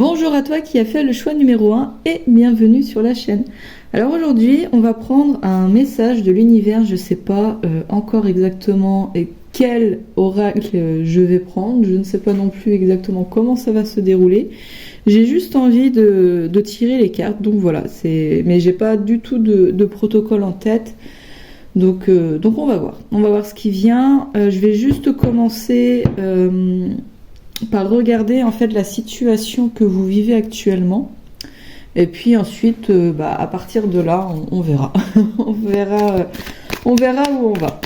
Bonjour à toi qui as fait le choix numéro 1 et bienvenue sur la chaîne. Alors aujourd'hui, on va prendre un message de l'univers, je ne sais pas encore exactement quel oracle je vais prendre, je ne sais pas non plus exactement comment ça va se dérouler. J'ai juste envie de tirer les cartes, donc voilà, mais j'ai pas du tout de protocole en tête. Donc on va voir ce qui vient. Je vais juste commencer par regarder en fait la situation que vous vivez actuellement. Et puis ensuite, à partir de là, on verra. on verra où on va.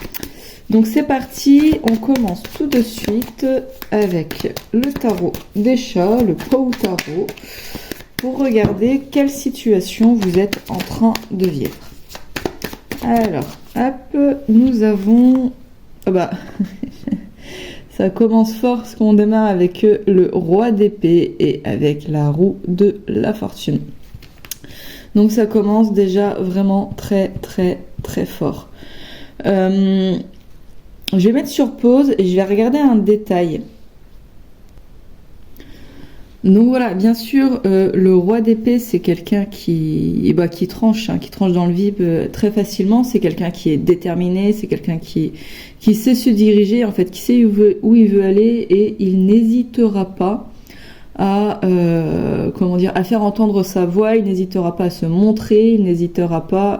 Donc c'est parti, on commence tout de suite avec le tarot des chats, le Pau Tarot, pour regarder quelle situation vous êtes en train de vivre. Alors, hop, nous avons... ça commence fort parce qu'on démarre avec le roi d'épée et avec la roue de la fortune. Donc ça commence déjà vraiment très très très fort. Je vais mettre sur pause et je vais regarder un détail. Donc voilà, bien sûr, le roi d'épée, c'est quelqu'un qui tranche dans le vide très facilement. C'est quelqu'un qui est déterminé, c'est quelqu'un qui sait se diriger, en fait, qui sait où il veut aller, et il n'hésitera pas à faire entendre sa voix. Il n'hésitera pas à se montrer, il n'hésitera pas,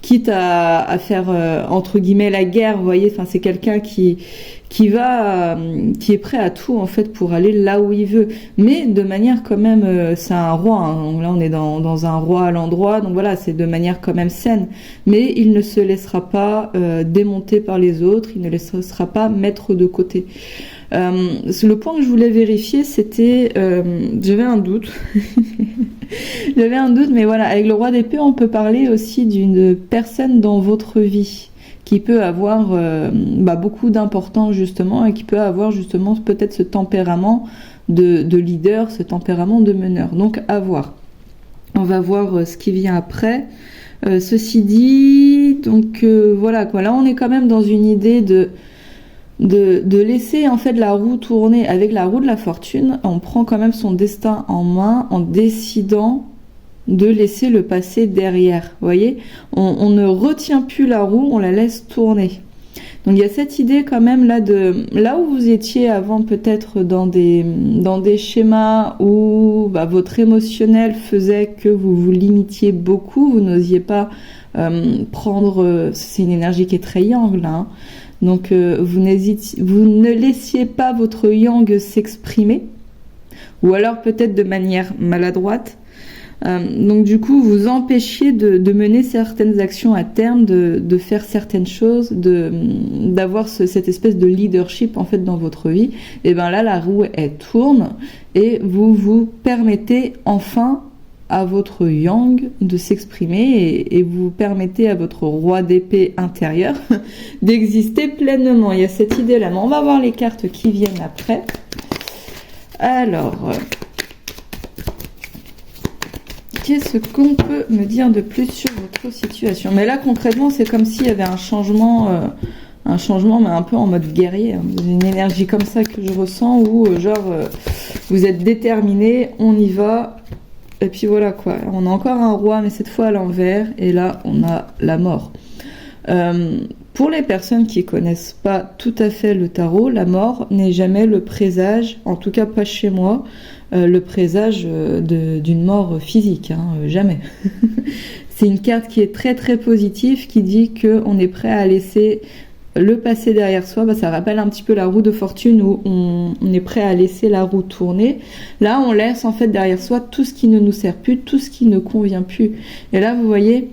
quitte à faire entre guillemets la guerre. Vous voyez, enfin, c'est quelqu'un qui est prêt à tout en fait pour aller là où il veut, mais de manière quand même, c'est un roi, hein. Là on est dans un roi à l'endroit, donc voilà, c'est de manière quand même saine, mais il ne se laissera pas démonter par les autres, il ne laissera pas mettre de côté. Le point que je voulais vérifier, c'était, j'avais un doute, mais voilà, avec le roi d'épée, on peut parler aussi d'une personne dans votre vie qui peut avoir beaucoup d'importance justement, et qui peut avoir justement peut-être ce tempérament de leader, ce tempérament de meneur. Donc à voir. On va voir ce qui vient après. Ceci dit, donc voilà quoi. Là on est quand même dans une idée de laisser en fait la roue tourner. Avec la roue de la fortune, on prend quand même son destin en main en décidant de laisser le passé derrière. Vous voyez, on ne retient plus la roue, on la laisse tourner. Donc il y a cette idée quand même là où vous étiez avant, peut-être dans des schémas où votre émotionnel faisait que vous vous limitiez beaucoup, vous n'osiez pas prendre, c'est une énergie qui est très yang là, hein. Donc vous ne laissiez pas votre yang s'exprimer, ou alors peut-être de manière maladroite. Donc du coup vous empêchiez de mener certaines actions à terme, de faire certaines choses, d'avoir cette espèce de leadership en fait dans votre vie. Et bien là la roue elle tourne et vous vous permettez enfin à votre yang de s'exprimer, et vous permettez à votre roi d'épée intérieur d'exister pleinement. Il y a cette idée là, mais on va voir les cartes qui viennent après. Alors, qu'est-ce qu'on peut me dire de plus sur votre situation? Mais là concrètement c'est comme s'il y avait un changement mais un peu en mode guerrier, hein. Une énergie comme ça que je ressens, où vous êtes déterminé, on y va. Et puis voilà quoi, on a encore un roi, mais cette fois à l'envers, et là on a la mort. Pour les personnes qui connaissent pas tout à fait le tarot, la mort n'est jamais le présage, en tout cas pas chez moi, le présage d'une mort physique, hein, jamais. C'est une carte qui est très très positive, qui dit qu'on est prêt à laisser le passé derrière soi. Ça rappelle un petit peu la roue de fortune, où on est prêt à laisser la roue tourner. Là on laisse en fait derrière soi tout ce qui ne nous sert plus, tout ce qui ne convient plus. Et là vous voyez,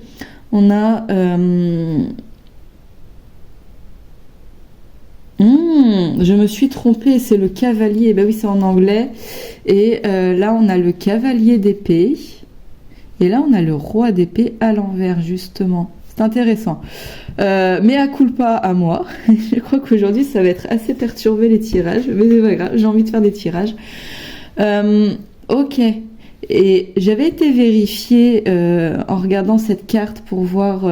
on a je me suis trompée, c'est le cavalier. Oui, c'est en anglais. Et là on a le cavalier d'épée, et là on a le roi d'épée à l'envers justement. C'est intéressant. Mais à culpa à moi. Je crois qu'aujourd'hui, ça va être assez perturbé les tirages. Mais c'est pas grave, j'ai envie de faire des tirages. Ok. Et j'avais été vérifier en regardant cette carte pour voir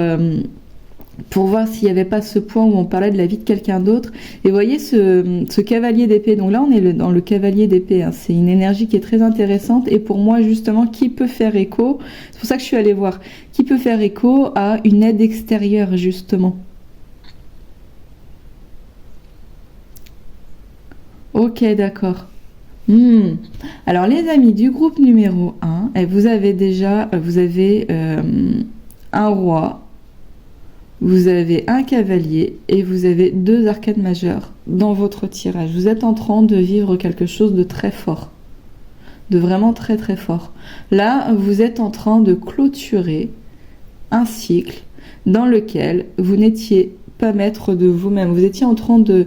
pour voir s'il n'y avait pas ce point où on parlait de la vie de quelqu'un d'autre. Et vous voyez ce cavalier d'épée. Donc là, on est dans le cavalier d'épée. Hein. C'est une énergie qui est très intéressante. Et pour moi, justement, qui peut faire écho, c'est pour ça que je suis allée voir, qui peut faire écho à une aide extérieure, justement. Ok, d'accord. Alors, les amis du groupe numéro 1, vous avez déjà, un roi, vous avez un cavalier et vous avez 2 arcades majeures dans votre tirage. Vous êtes en train de vivre quelque chose de très fort, de vraiment très très fort. Là, vous êtes en train de clôturer un cycle dans lequel vous n'étiez pas maître de vous-même. Vous étiez en train de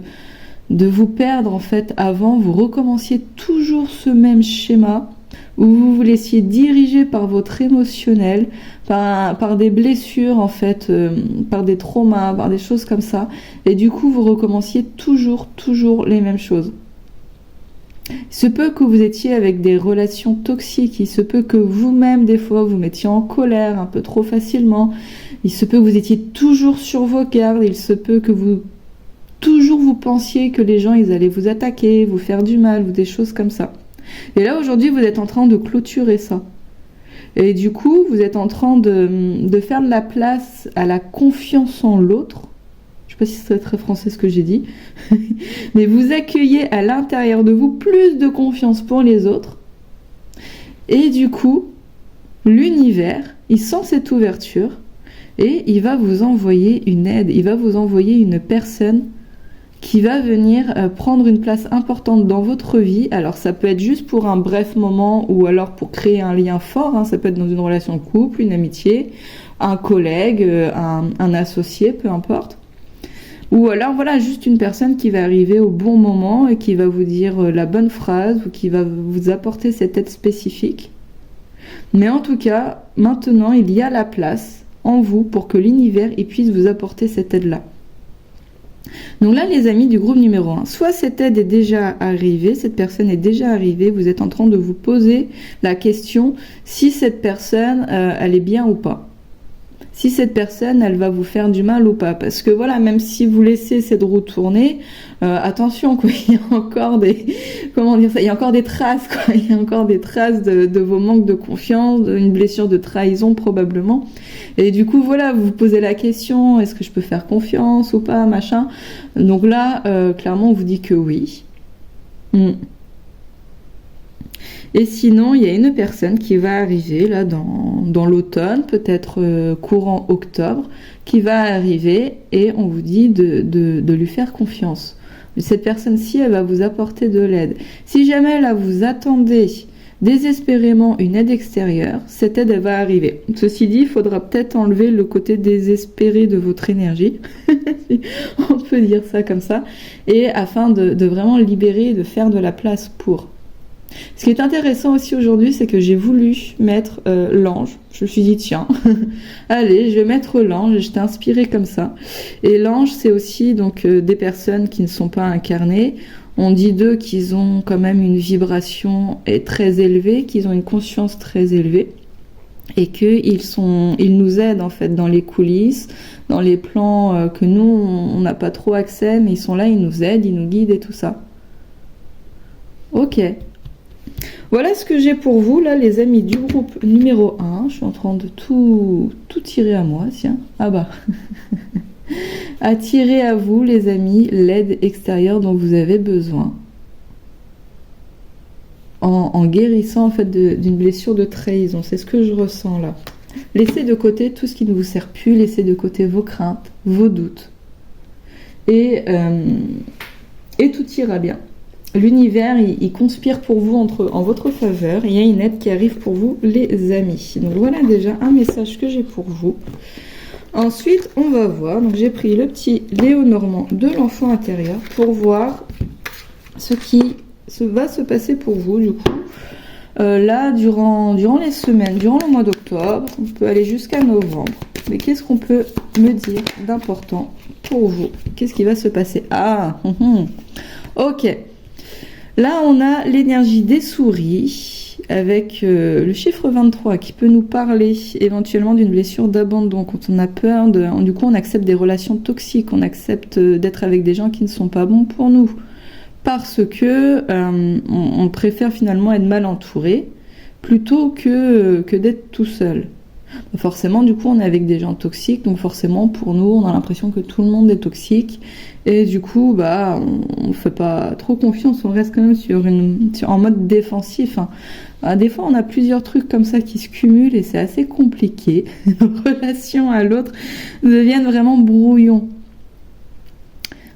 vous perdre en fait avant, vous recommenciez toujours ce même schéma où vous vous laissiez diriger par votre émotionnel, par des blessures en fait, par des traumas, par des choses comme ça, et du coup vous recommenciez toujours les mêmes choses. Il se peut que vous étiez avec des relations toxiques, il se peut que vous-même des fois vous mettiez en colère un peu trop facilement, il se peut que vous étiez toujours sur vos gardes, il se peut que vous pensiez que les gens ils allaient vous attaquer, vous faire du mal ou des choses comme ça. Et là aujourd'hui vous êtes en train de clôturer ça. Et du coup vous êtes en train de faire de la place à la confiance en l'autre. Je sais pas si c'est très français ce que j'ai dit. Mais vous accueillez à l'intérieur de vous plus de confiance pour les autres. Et du coup l'univers il sent cette ouverture et il va vous envoyer une aide, il va vous envoyer une personne qui va venir prendre une place importante dans votre vie. Alors ça peut être juste pour un bref moment ou alors pour créer un lien fort, hein. Ça peut être dans une relation de couple, une amitié, un collègue, un associé, peu importe. Ou alors voilà, juste une personne qui va arriver au bon moment et qui va vous dire la bonne phrase ou qui va vous apporter cette aide spécifique. Mais en tout cas, maintenant il y a la place en vous pour que l'univers il puisse vous apporter cette aide-là. Donc là, les amis du groupe numéro 1, soit cette aide est déjà arrivée, cette personne est déjà arrivée, vous êtes en train de vous poser la question si cette personne, elle est bien ou pas. Si cette personne, elle va vous faire du mal ou pas. Parce que voilà, même si vous laissez cette roue tourner, attention, quoi, il y a encore des, comment dire ça, il y a encore des traces, quoi, il y a encore des traces de vos manques de confiance, d'une blessure de trahison probablement. Et du coup, voilà, vous vous posez la question, est-ce que je peux faire confiance ou pas, machin. Donc là, clairement, on vous dit que oui. Et sinon, il y a une personne qui va arriver là dans l'automne, peut-être courant octobre, qui va arriver et on vous dit de lui faire confiance. Cette personne-ci, elle va vous apporter de l'aide. Si jamais là vous attendez désespérément une aide extérieure, cette aide elle va arriver. Ceci dit, il faudra peut-être enlever le côté désespéré de votre énergie, on peut dire ça comme ça, et afin de vraiment libérer et de faire de la place pour. Ce qui est intéressant aussi aujourd'hui, c'est que j'ai voulu mettre l'ange. Je me suis dit, tiens, allez, je vais mettre l'ange. J'étais inspirée comme ça. Et l'ange, c'est aussi donc des personnes qui ne sont pas incarnées. On dit d'eux qu'ils ont quand même une vibration très élevée, qu'ils ont une conscience très élevée. Et ils nous aident en fait dans les coulisses, dans les plans que nous, on n'a pas trop accès, mais ils sont là, ils nous aident, ils nous guident et tout ça. Ok. Voilà ce que j'ai pour vous, là, les amis du groupe numéro 1. Je suis en train de tout tirer à moi, tiens. Ah bah. Attirez à vous, les amis, l'aide extérieure dont vous avez besoin. En guérissant, en fait, d'une blessure de trahison. C'est ce que je ressens, là. Laissez de côté tout ce qui ne vous sert plus. Laissez de côté vos craintes, vos doutes. Et tout ira bien. L'univers, il conspire pour vous en votre faveur. Il y a une aide qui arrive pour vous, les amis. Donc voilà déjà un message que j'ai pour vous. Ensuite, on va voir. Donc j'ai pris le petit Léonormand de l'enfant intérieur pour voir ce qui va se passer pour vous du coup. Là, durant les semaines, durant le mois d'octobre, on peut aller jusqu'à novembre. Mais qu'est-ce qu'on peut me dire d'important pour vous? Qu'est-ce qui va se passer? Ok. Là, on a l'énergie des souris. avec le chiffre 23 qui peut nous parler éventuellement d'une blessure d'abandon, quand on a peur du coup on accepte des relations toxiques, on accepte d'être avec des gens qui ne sont pas bons pour nous, parce que on préfère finalement être mal entouré plutôt que d'être tout seul. Forcément, du coup, on est avec des gens toxiques, donc forcément, pour nous, on a l'impression que tout le monde est toxique, et du coup, bah, on fait pas trop confiance, on reste quand même en mode défensif. Hein. Des fois, on a plusieurs trucs comme ça qui se cumulent, et c'est assez compliqué. Nos relations à l'autre deviennent vraiment brouillons.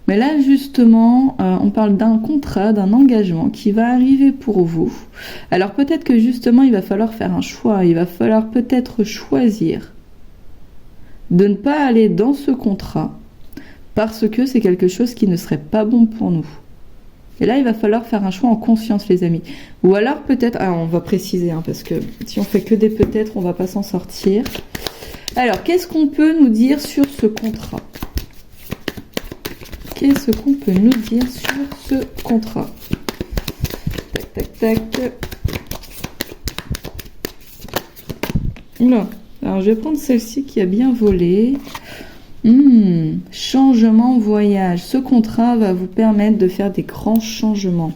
Mais là, justement, on parle d'un contrat, d'un engagement qui va arriver pour vous. Alors peut-être que justement, il va falloir faire un choix. Il va falloir peut-être choisir de ne pas aller dans ce contrat parce que c'est quelque chose qui ne serait pas bon pour nous. Et là, il va falloir faire un choix en conscience, les amis. Ou alors peut-être... Ah, on va préciser, hein, parce que si on fait que des peut-être, on va pas s'en sortir. Alors, qu'est-ce qu'on peut nous dire sur ce contrat ? Qu'est-ce qu'on peut nous dire sur ce contrat? Tac, tac, tac. Oula. Alors, je vais prendre celle-ci qui a bien volé. Changement, voyage. Ce contrat va vous permettre de faire des grands changements.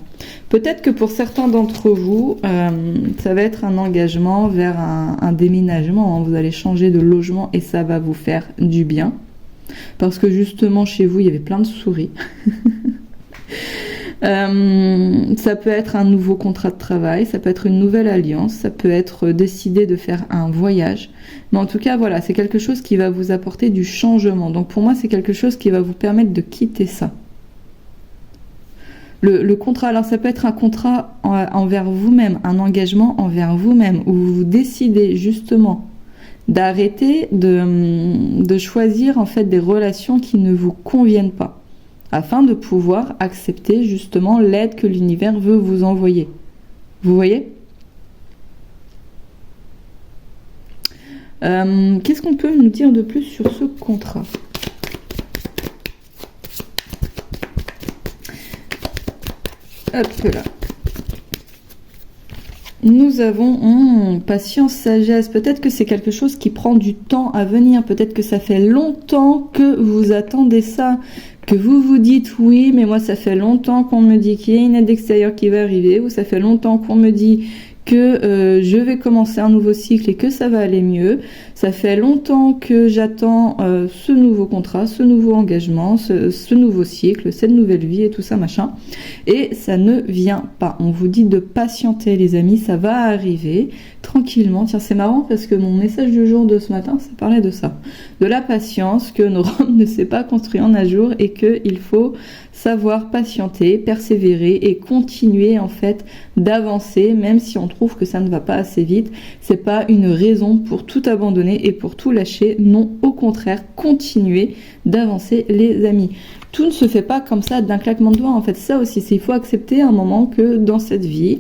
Peut-être que pour certains d'entre vous, ça va être un engagement vers un déménagement. Hein. Vous allez changer de logement et ça va vous faire du bien. Parce que justement, chez vous, il y avait plein de souris. Ça peut être un nouveau contrat de travail, ça peut être une nouvelle alliance, ça peut être décider de faire un voyage. Mais en tout cas, voilà, c'est quelque chose qui va vous apporter du changement. Donc pour moi, c'est quelque chose qui va vous permettre de quitter ça. Le contrat, alors ça peut être un contrat envers vous-même, un engagement envers vous-même, où vous décidez justement d'arrêter de choisir en fait des relations qui ne vous conviennent pas, afin de pouvoir accepter justement l'aide que l'univers veut vous envoyer. Vous voyez ? Qu'est-ce qu'on peut nous dire de plus sur ce contrat ? Hop là. Nous avons patience, sagesse. Peut-être que c'est quelque chose qui prend du temps à venir. Peut-être que ça fait longtemps que vous attendez ça. Que vous vous dites oui, mais moi ça fait longtemps qu'on me dit qu'il y a une aide extérieure qui va arriver. Ou ça fait longtemps qu'on me dit que je vais commencer un nouveau cycle et que ça va aller mieux. Ça fait longtemps que j'attends ce nouveau contrat, ce nouveau engagement, ce nouveau cycle, cette nouvelle vie et tout ça machin. Et ça ne vient pas. On vous dit de patienter les amis, ça va arriver tranquillement. Tiens, c'est marrant parce que mon message du jour de ce matin, ça parlait de ça. De la patience, que nos Rome ne s'est pas construit en un jour et qu'il faut savoir patienter, persévérer et continuer en fait d'avancer, même si on trouve que ça ne va pas assez vite. C'est pas une raison pour tout abandonner et pour tout lâcher. Non, au contraire, continuer d'avancer les amis. Tout ne se fait pas comme ça d'un claquement de doigts. En fait, ça aussi, il faut accepter un moment que dans cette vie,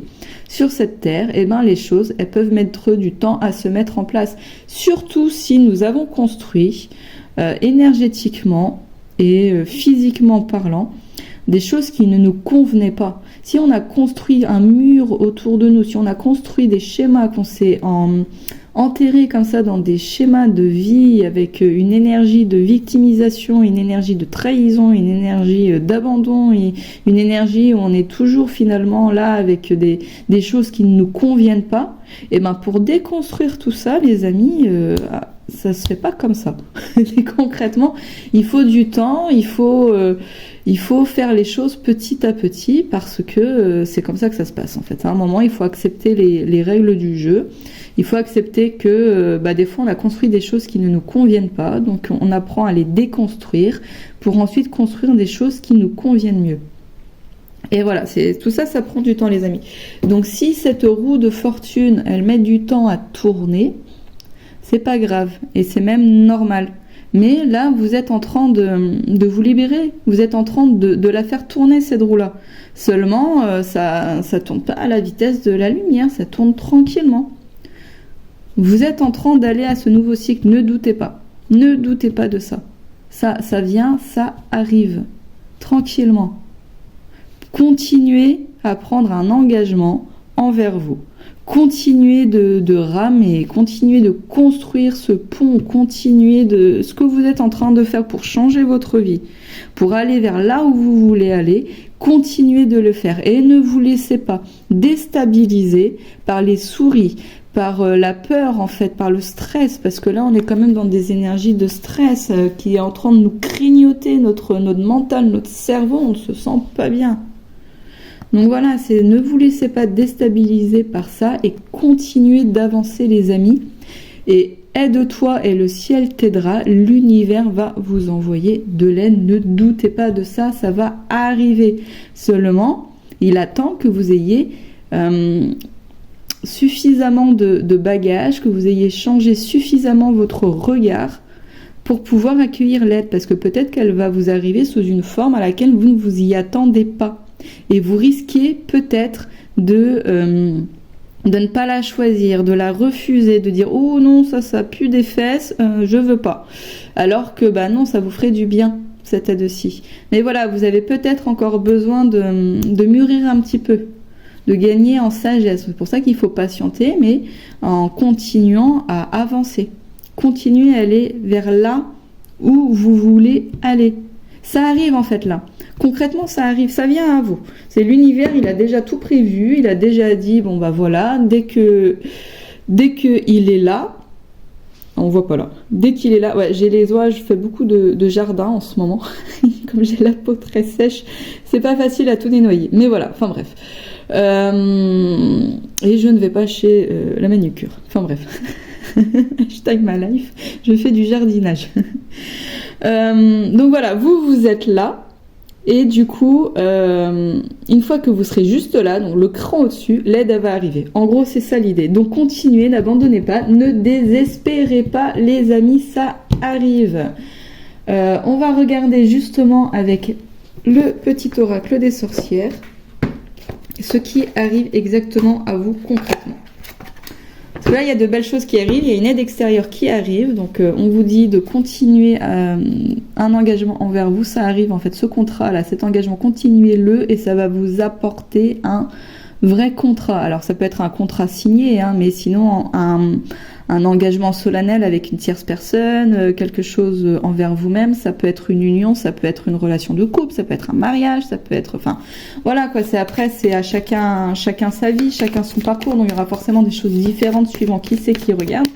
sur cette terre, eh ben, les choses, elles peuvent mettre du temps à se mettre en place. Surtout si nous avons construit énergétiquement et physiquement parlant, des choses qui ne nous convenaient pas. Si on a construit un mur autour de nous, si on a construit des schémas, qu'on s'est enterré comme ça dans des schémas de vie avec une énergie de victimisation, une énergie de trahison, une énergie d'abandon, une énergie où on est toujours finalement là avec des choses qui ne nous conviennent pas, et ben pour déconstruire tout ça, les amis, ça se fait pas comme ça. Et concrètement, il faut du temps, il faut faire les choses petit à petit parce que c'est comme ça que ça se passe en fait. À un moment, il faut accepter les règles du jeu. Il faut accepter que des fois on a construit des choses qui ne nous conviennent pas, donc on apprend à les déconstruire pour ensuite construire des choses qui nous conviennent mieux. Et voilà, tout ça, ça prend du temps les amis. Donc si cette roue de fortune, elle met du temps à tourner, c'est pas grave et c'est même normal. Mais là, vous êtes en train de vous libérer, vous êtes en train de la faire tourner cette roue-là. Seulement, ça tourne pas à la vitesse de la lumière, ça tourne tranquillement. Vous êtes en train d'aller à ce nouveau cycle, ne doutez pas. Ne doutez pas de ça. Ça vient, ça arrive. Tranquillement. Continuez à prendre un engagement envers vous. Continuez de ramer, continuez de construire ce pont, continuez de ce que vous êtes en train de faire pour changer votre vie, pour aller vers là où vous voulez aller, continuez de le faire et ne vous laissez pas déstabiliser par les souris, par la peur en fait, par le stress, parce que là on est quand même dans des énergies de stress qui est en train de nous grignoter notre mental, notre cerveau, on ne se sent pas bien. Donc voilà, ne vous laissez pas déstabiliser par ça et continuez d'avancer les amis. Et aide-toi et le ciel t'aidera, l'univers va vous envoyer de l'aide, ne doutez pas de ça, ça va arriver. Seulement, il attend que vous ayez suffisamment de bagages, que vous ayez changé suffisamment votre regard pour pouvoir accueillir l'aide, parce que peut-être qu'elle va vous arriver sous une forme à laquelle vous ne vous y attendez pas. Et vous risquez peut-être de ne pas la choisir, de la refuser, de dire oh non ça pue des fesses, je veux pas. Alors que bah non, ça vous ferait du bien cette aide-ci. Mais voilà, vous avez peut-être encore besoin de mûrir un petit peu, de gagner en sagesse. C'est pour ça qu'il faut patienter, mais en continuant à avancer. Continuez à aller vers là où vous voulez aller. Ça arrive en fait là. Concrètement, ça arrive, ça vient à vous. C'est l'univers, il a déjà tout prévu, il a déjà dit, bon bah voilà, dès que il est là, on voit pas là, dès qu'il est là, ouais, j'ai les oies, je fais beaucoup de jardin en ce moment, comme j'ai la peau très sèche, c'est pas facile à tout nettoyer, mais voilà, enfin bref. Et je ne vais pas chez la manucure, enfin bref. Hashtag ma life, je fais du jardinage. Donc voilà, vous êtes là. Et du coup, une fois que vous serez juste là, donc le cran au-dessus, l'aide va arriver. En gros, c'est ça l'idée. Donc continuez, n'abandonnez pas, ne désespérez pas les amis, ça arrive. On va regarder justement avec le petit oracle des sorcières ce qui arrive exactement à vous concrètement. Parce que là, il y a de belles choses qui arrivent, il y a une aide extérieure qui arrive, donc on vous dit de continuer un engagement envers vous, ça arrive en fait, ce contrat-là, cet engagement, continuez-le et ça va vous apporter un vrai contrat. Alors ça peut être un contrat signé, hein, mais sinon un engagement solennel avec une tierce personne, quelque chose envers vous-même, ça peut être une union, ça peut être une relation de couple, ça peut être un mariage, ça peut être, enfin, voilà quoi, c'est à chacun sa vie, chacun son parcours, donc il y aura forcément des choses différentes suivant qui c'est qui regarde.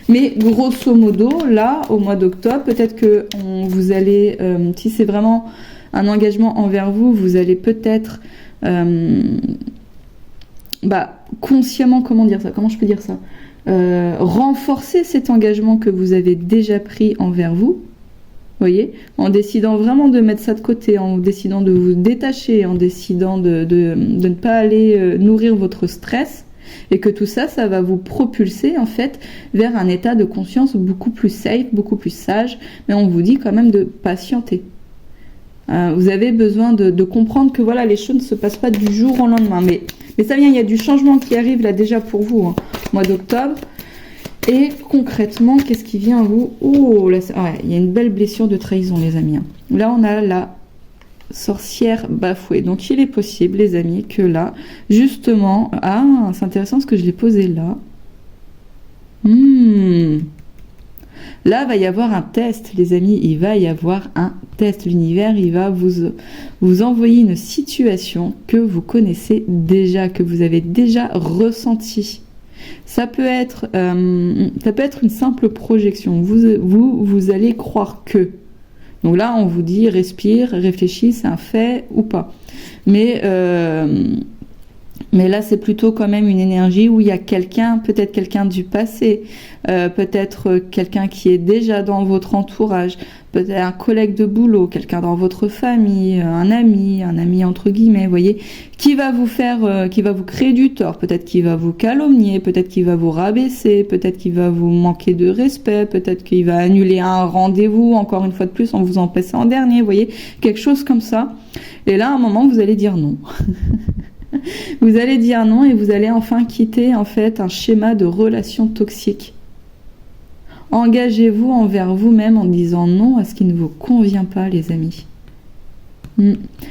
Mais grosso modo, là, au mois d'octobre, peut-être que vous allez, si c'est vraiment un engagement envers vous, vous allez peut-être, consciemment, comment je peux dire ça, renforcer cet engagement que vous avez déjà pris envers vous, voyez, en décidant vraiment de mettre ça de côté, en décidant de vous détacher, en décidant de ne pas aller nourrir votre stress, et que tout ça, ça va vous propulser en fait vers un état de conscience beaucoup plus safe, beaucoup plus sage, mais on vous dit quand même de patienter. Vous avez besoin de comprendre que voilà, les choses ne se passent pas du jour au lendemain, mais ça vient, il y a du changement qui arrive là déjà pour vous, hein, mois d'octobre. Et concrètement, qu'est-ce qui vient à vous? Oh, là, il y a une belle blessure de trahison, les amis. Hein. Là, on a la sorcière bafouée. Donc, il est possible, les amis, que là, justement... Ah, c'est intéressant ce que je l'ai posé là. Là, va y avoir un test, les amis. Il va y avoir un test. L'univers, il va vous envoyer une situation que vous connaissez déjà, que vous avez déjà ressentie. Ça peut être une simple projection. Vous allez croire que. Donc là, on vous dit respire, réfléchis, c'est un fait ou pas. Mais là, c'est plutôt quand même une énergie où il y a quelqu'un, peut-être quelqu'un du passé, peut-être quelqu'un qui est déjà dans votre entourage, peut-être un collègue de boulot, quelqu'un dans votre famille, un ami entre guillemets, vous voyez, qui va vous créer du tort, peut-être qu'il va vous calomnier, peut-être qu'il va vous rabaisser, peut-être qu'il va vous manquer de respect, peut-être qu'il va annuler un rendez-vous, encore une fois de plus, en vous en passant en dernier, vous voyez, quelque chose comme ça. Et là, à un moment, vous allez dire non. Vous allez dire non et vous allez enfin quitter en fait un schéma de relation toxique. Engagez-vous envers vous-même en disant non à ce qui ne vous convient pas, les amis.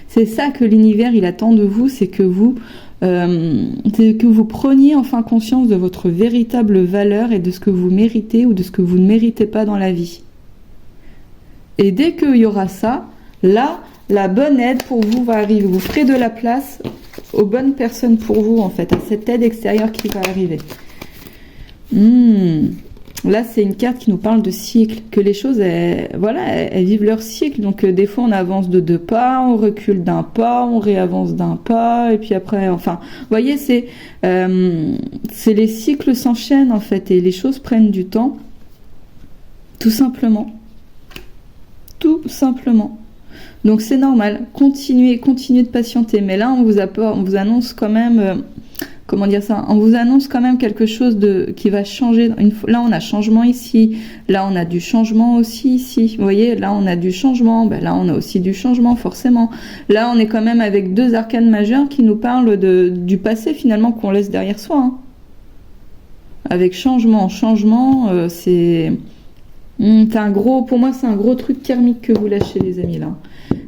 C'est ça que l'univers il attend de vous, c'est que vous c'est que vous preniez enfin conscience de votre véritable valeur et de ce que vous méritez ou de ce que vous ne méritez pas dans la vie. Et dès qu'il y aura ça, là, la bonne aide pour vous va arriver. Vous ferez de la place aux bonnes personnes pour vous, en fait, à cette aide extérieure qui va arriver. Là, c'est une carte qui nous parle de cycle, que les choses, elles vivent leur cycle. Donc, des fois, on avance de 2 pas, on recule d'un pas, on réavance d'un pas, et puis après, enfin, vous voyez, c'est les cycles s'enchaînent, en fait, et les choses prennent du temps, tout simplement. Tout simplement. Donc, c'est normal. Continuez de patienter. Mais là, on vous annonce quand même... comment dire ça, on vous annonce quand même quelque chose qui va changer. Là, on a changement ici. Là, on a du changement aussi ici. Vous voyez, là, on a du changement. Ben, là, on a aussi du changement, forcément. Là, on est quand même avec 2 arcanes majeures qui nous parlent du passé, finalement, qu'on laisse derrière soi. Hein. Avec changement, c'est un gros... Pour moi, c'est un gros truc karmique que vous lâchez, les amis, là.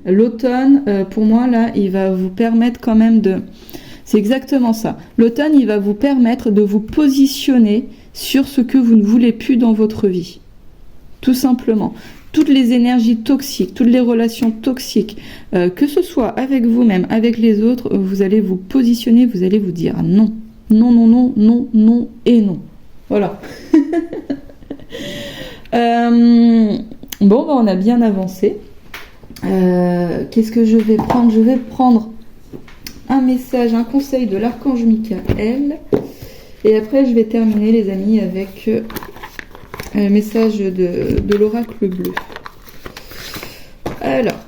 L'automne, pour moi, là, il va vous permettre quand même de... C'est exactement ça. L'automne, il va vous permettre de vous positionner sur ce que vous ne voulez plus dans votre vie. Tout simplement. Toutes les énergies toxiques, toutes les relations toxiques, que ce soit avec vous-même, avec les autres, vous allez vous positionner, vous allez vous dire non. Non, non, non, non, non et non. Voilà. Bon, on a bien avancé. Qu'est-ce que je vais prendre? Je vais prendre un message, un conseil de l'archange Michael. Et après, je vais terminer, les amis, avec un message de l'oracle bleu. Alors,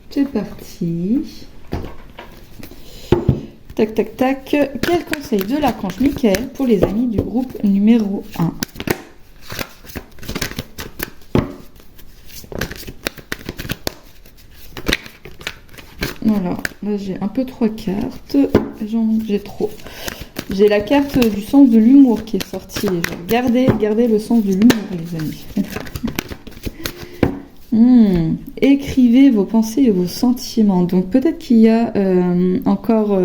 c'est parti. Tac, tac, tac. Quel conseil de l'archange Michael pour les amis du groupe numéro 1? Voilà, là j'ai un peu 3 cartes, j'ai trop. J'ai la carte du sens de l'humour qui est sortie. Gardez le sens de l'humour, les amis. Écrivez vos pensées et vos sentiments. Donc peut-être qu'il y a encore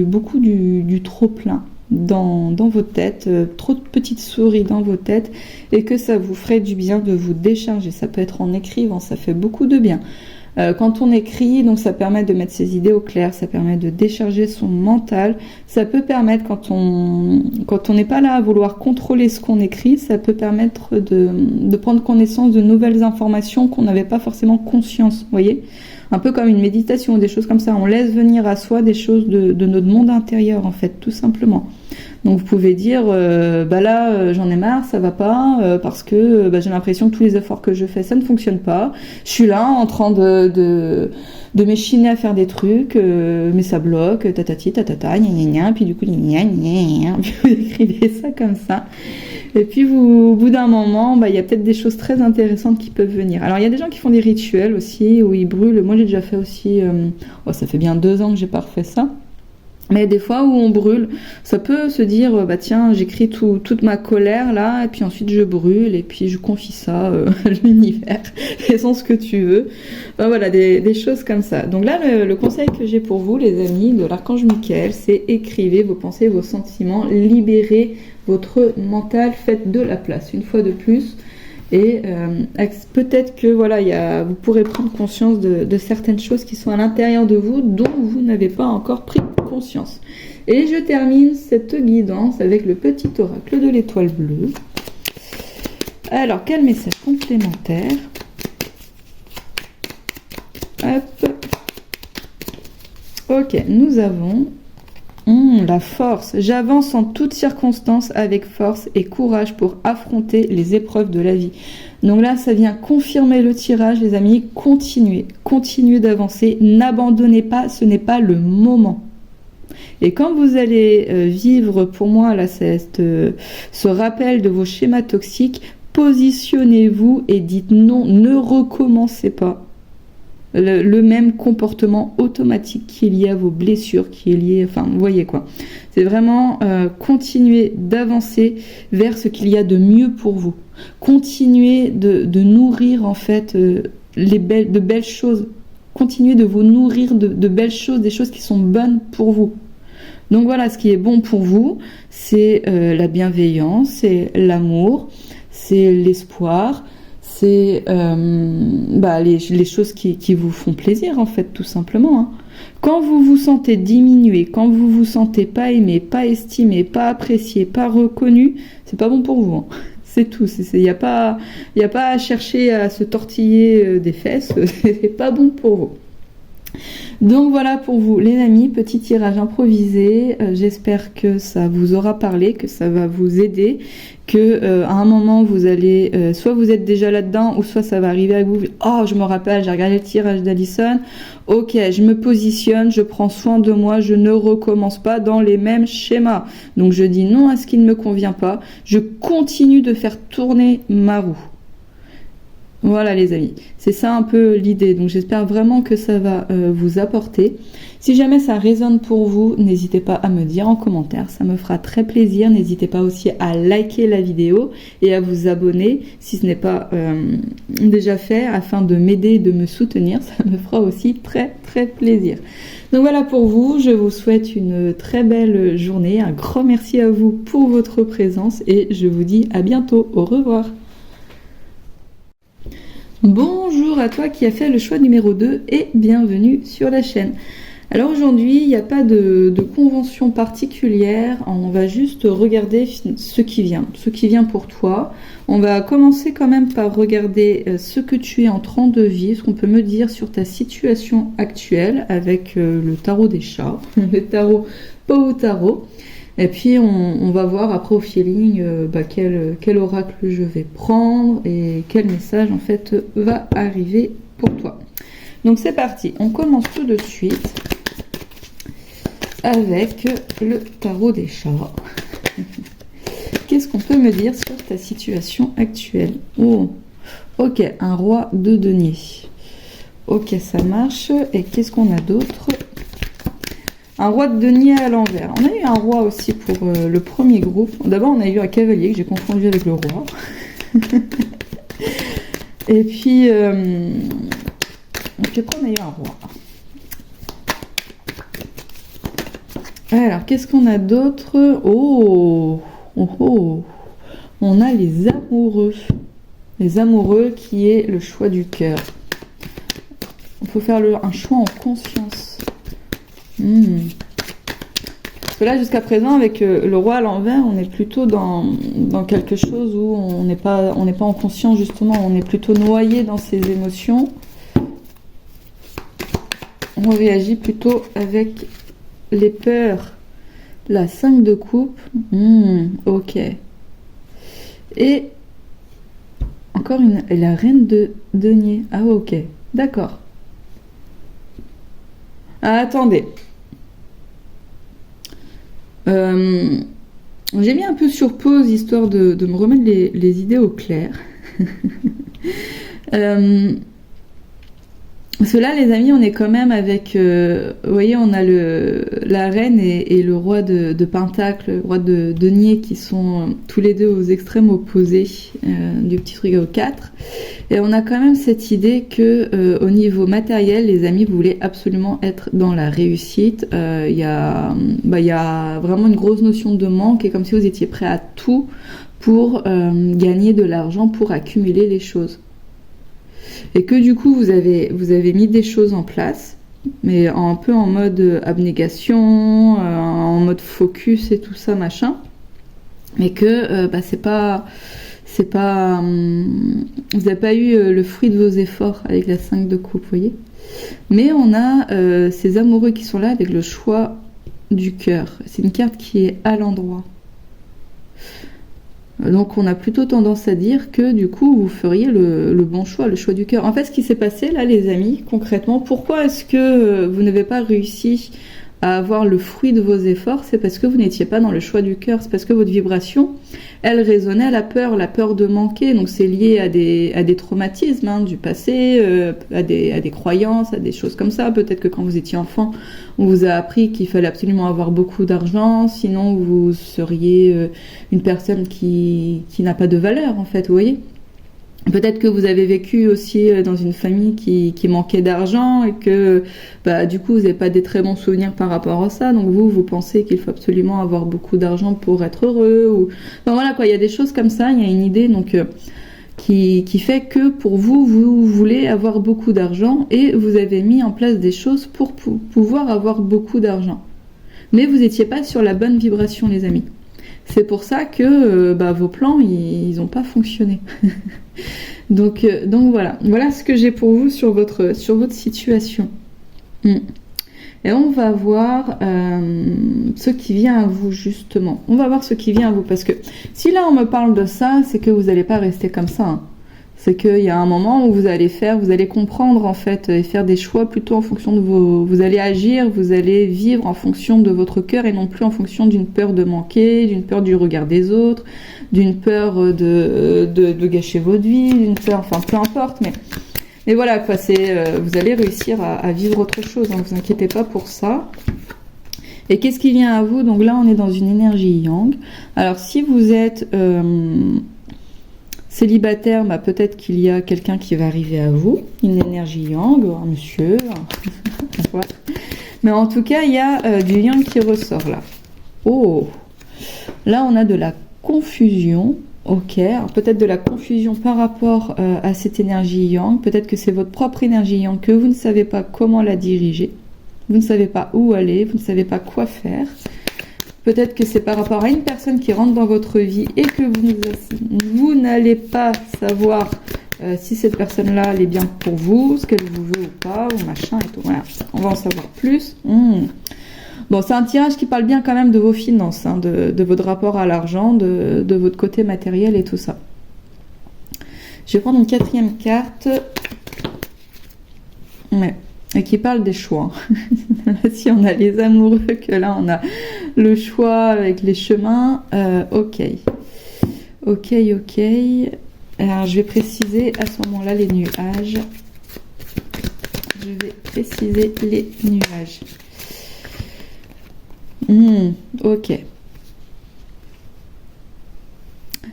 beaucoup du trop plein dans vos têtes, trop de petites souris dans vos têtes, et que ça vous ferait du bien de vous décharger. Ça peut être en écrivant, ça fait beaucoup de bien. Quand on écrit, donc ça permet de mettre ses idées au clair, ça permet de décharger son mental, ça peut permettre, quand on n'est pas là à vouloir contrôler ce qu'on écrit, ça peut permettre de prendre connaissance de nouvelles informations qu'on n'avait pas forcément conscience, vous voyez, un peu comme une méditation, des choses comme ça, on laisse venir à soi des choses de notre monde intérieur, en fait, tout simplement. Donc vous pouvez dire, là j'en ai marre, ça va pas, parce que j'ai l'impression que tous les efforts que je fais, ça ne fonctionne pas. Je suis là en train de m'échiner à faire des trucs, mais ça bloque, tatati, tatata, gna gna gna, puis du coup gna gna gna, puis vous écrivez ça comme ça. Et puis au bout d'un moment, il y a peut-être des choses très intéressantes qui peuvent venir. Alors il y a des gens qui font des rituels aussi, où ils brûlent. Moi j'ai déjà fait aussi, ça fait bien 2 ans que j'ai pas refait ça. Mais des fois où on brûle, ça peut se dire, tiens, j'écris toute ma colère là, et puis ensuite je brûle, et puis je confie ça à l'univers, faisons ce que tu veux. Voilà, des choses comme ça. Donc là, le conseil que j'ai pour vous, les amis, de l'archange Michael, c'est écrivez vos pensées, vos sentiments, libérez votre mental, faites de la place, une fois de plus. Et peut-être que vous pourrez prendre conscience de certaines choses qui sont à l'intérieur de vous dont vous n'avez pas encore pris conscience. Et je termine cette guidance avec le petit oracle de l'étoile bleue. Alors, quel message complémentaire? Hop. Ok, nous avons la force. J'avance en toutes circonstances avec force et courage pour affronter les épreuves de la vie. Donc là, ça vient confirmer le tirage, les amis. Continuez d'avancer. N'abandonnez pas, ce n'est pas le moment. Et quand vous allez vivre, pour moi, là, ce rappel de vos schémas toxiques, positionnez-vous et dites non, ne recommencez pas. Le même comportement automatique qui est lié à vos blessures, qui est lié, vous voyez quoi. C'est vraiment continuer d'avancer vers ce qu'il y a de mieux pour vous. Continuez de nourrir en fait de belles choses. Continuez de vous nourrir de belles choses, des choses qui sont bonnes pour vous. Donc voilà, ce qui est bon pour vous, c'est la bienveillance, c'est l'amour, c'est l'espoir, c'est les choses qui vous font plaisir en fait, tout simplement. Hein. Quand vous vous sentez diminué, quand vous vous sentez pas aimé, pas estimé, pas apprécié, pas reconnu, c'est pas bon pour vous. Hein. C'est tout. Il n'y a pas à chercher à se tortiller des fesses. C'est pas bon pour vous. Donc voilà pour vous les amis, petit tirage improvisé, j'espère que ça vous aura parlé, que ça va vous aider, que à un moment vous allez, soit vous êtes déjà là-dedans, ou soit ça va arriver à vous, oh je me rappelle, j'ai regardé le tirage d'Alison, ok, je me positionne, je prends soin de moi, je ne recommence pas dans les mêmes schémas, donc je dis non à ce qui ne me convient pas, je continue de faire tourner ma roue. Voilà les amis, c'est ça un peu l'idée, donc j'espère vraiment que ça va vous apporter. Si jamais ça résonne pour vous, n'hésitez pas à me dire en commentaire, ça me fera très plaisir. N'hésitez pas aussi à liker la vidéo et à vous abonner si ce n'est pas déjà fait, afin de m'aider et de me soutenir, ça me fera aussi très très plaisir. Donc voilà pour vous, je vous souhaite une très belle journée, un grand merci à vous pour votre présence et je vous dis à bientôt, au revoir. Bonjour à toi qui as fait le choix numéro 2 et bienvenue sur la chaîne. Alors aujourd'hui, il n'y a pas de convention particulière, on va juste regarder ce qui vient pour toi. On va commencer quand même par regarder ce que tu es en train de vivre, ce qu'on peut me dire sur ta situation actuelle avec le tarot des chats, le tarot Pau Tarot. Et puis on va voir après au feeling quel oracle je vais prendre et quel message en fait va arriver pour toi. Donc c'est parti, on commence tout de suite avec le tarot des chats. Qu'est-ce qu'on peut me dire sur ta situation actuelle? Oh, ok, un roi de denier. Ok, ça marche. Et qu'est-ce qu'on a d'autre? Un roi de denier à l'envers. On a eu un roi aussi pour le premier groupe. D'abord, on a eu un cavalier que j'ai confondu avec le roi. Et puis après, on a eu un roi. Alors, qu'est-ce qu'on a d'autre? Oh, on a les amoureux. Les amoureux qui est le choix du cœur. Il faut faire un choix en conscience. Parce que là, jusqu'à présent, avec le roi à l'envers, on est plutôt dans quelque chose où on n'est pas en conscience, justement. On est plutôt noyé dans ses émotions. On réagit plutôt avec les peurs. La 5 de coupe. Ok. Et encore la reine de denier. Ah, ok. D'accord. Ah, attendez. J'ai mis un peu sur pause histoire de me remettre les idées au clair. Parce que là, les amis, on est quand même avec... vous voyez, on a la reine et le roi de Pentacle, le roi de denier, qui sont tous les deux aux extrêmes opposés du petit truc au 4. Et on a quand même cette idée que au niveau matériel, les amis, vous voulez absolument être dans la réussite. Il y a vraiment une grosse notion de manque, et comme si vous étiez prêt à tout pour gagner de l'argent, pour accumuler les choses. Et que du coup vous avez mis des choses en place, mais un peu en mode abnégation, en mode focus et tout ça machin, mais que vous n'avez pas eu le fruit de vos efforts avec la 5 de coupe, vous voyez. Mais on a ces amoureux qui sont là avec le choix du cœur. C'est une carte qui est à l'endroit. Donc on a plutôt tendance à dire que du coup vous feriez le bon choix, le choix du cœur. En fait, ce qui s'est passé là, les amis, concrètement, pourquoi est-ce que vous n'avez pas réussi à avoir le fruit de vos efforts? C'est parce que vous n'étiez pas dans le choix du cœur. C'est parce que votre vibration, elle résonnait à la peur de manquer. Donc c'est lié à des traumatismes du passé, à des croyances, à des choses comme ça. Peut-être que quand vous étiez enfant, on vous a appris qu'il fallait absolument avoir beaucoup d'argent, sinon vous seriez une personne qui n'a pas de valeur, en fait, vous voyez. Peut-être que vous avez vécu aussi dans une famille qui manquait d'argent et que du coup vous n'avez pas des très bons souvenirs par rapport à ça. Donc vous pensez qu'il faut absolument avoir beaucoup d'argent pour être heureux. Enfin voilà quoi, il y a des choses comme ça, il y a une idée donc qui fait que pour vous, vous voulez avoir beaucoup d'argent et vous avez mis en place des choses pour pouvoir avoir beaucoup d'argent. Mais vous n'étiez pas sur la bonne vibration les amis. C'est pour ça que vos plans, ils n'ont pas fonctionné. donc voilà ce que j'ai pour vous sur votre situation. Et on va voir ce qui vient à vous justement. On va voir ce qui vient à vous parce que si là on me parle de ça, c'est que vous n'allez pas rester comme ça. Hein. C'est qu'il y a un moment où vous allez comprendre en fait et faire des choix plutôt en fonction de vous allez agir, vous allez vivre en fonction de votre cœur et non plus en fonction d'une peur de manquer, d'une peur du regard des autres, d'une peur de gâcher votre vie, d'une peur, enfin peu importe, mais voilà quoi, vous allez réussir à vivre autre chose, hein, vous inquiétez pas pour ça. Et qu'est-ce qui vient à vous? Donc là on est dans une énergie yang. Alors si vous êtes célibataire, peut-être qu'il y a quelqu'un qui va arriver à vous, une énergie yang, un monsieur, voilà. Mais en tout cas, il y a du yang qui ressort là. Oh, là on a de la confusion, ok, alors peut-être de la confusion par rapport à cette énergie yang, peut-être que c'est votre propre énergie yang, que vous ne savez pas comment la diriger, vous ne savez pas où aller, vous ne savez pas quoi faire. Peut-être que c'est par rapport à une personne qui rentre dans votre vie et que vous n'allez pas savoir si cette personne-là elle est bien pour vous, ce qu'elle vous veut ou pas, ou machin et tout. Voilà, on va en savoir plus. Bon, c'est un tirage qui parle bien quand même de vos finances, hein, de votre rapport à l'argent, de votre côté matériel et tout ça. Je vais prendre une quatrième carte. Ouais. Et qui parle des choix. Si on a les amoureux, que là on a le choix avec les chemins, ok. Alors je vais préciser à ce moment-là les nuages. Je vais préciser les nuages. Ok.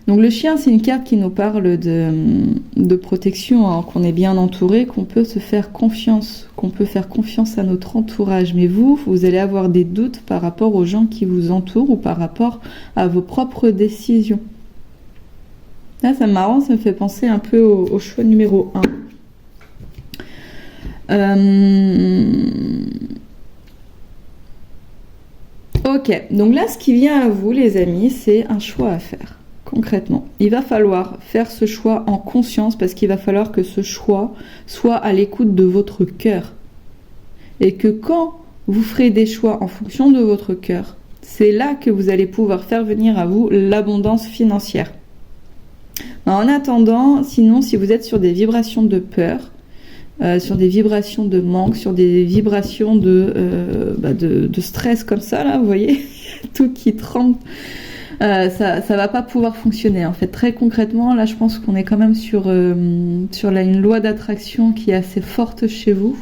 Donc le chien, c'est une carte qui nous parle de protection, hein, qu'on est bien entouré, qu'on peut se faire confiance, qu'on peut faire confiance à notre entourage. Mais vous allez avoir des doutes par rapport aux gens qui vous entourent ou par rapport à vos propres décisions. Là, c'est marrant, ça me fait penser un peu au choix numéro 1. Ok, donc là, ce qui vient à vous, les amis, c'est un choix à faire. Concrètement, il va falloir faire ce choix en conscience parce qu'il va falloir que ce choix soit à l'écoute de votre cœur. Et que quand vous ferez des choix en fonction de votre cœur, c'est là que vous allez pouvoir faire venir à vous l'abondance financière. En attendant, sinon, si vous êtes sur des vibrations de peur, sur des vibrations de manque, sur des vibrations de stress comme ça, là, vous voyez, tout qui tremble, ça va pas pouvoir fonctionner. En fait, très concrètement, là, je pense qu'on est quand même sur une loi d'attraction qui est assez forte chez vous.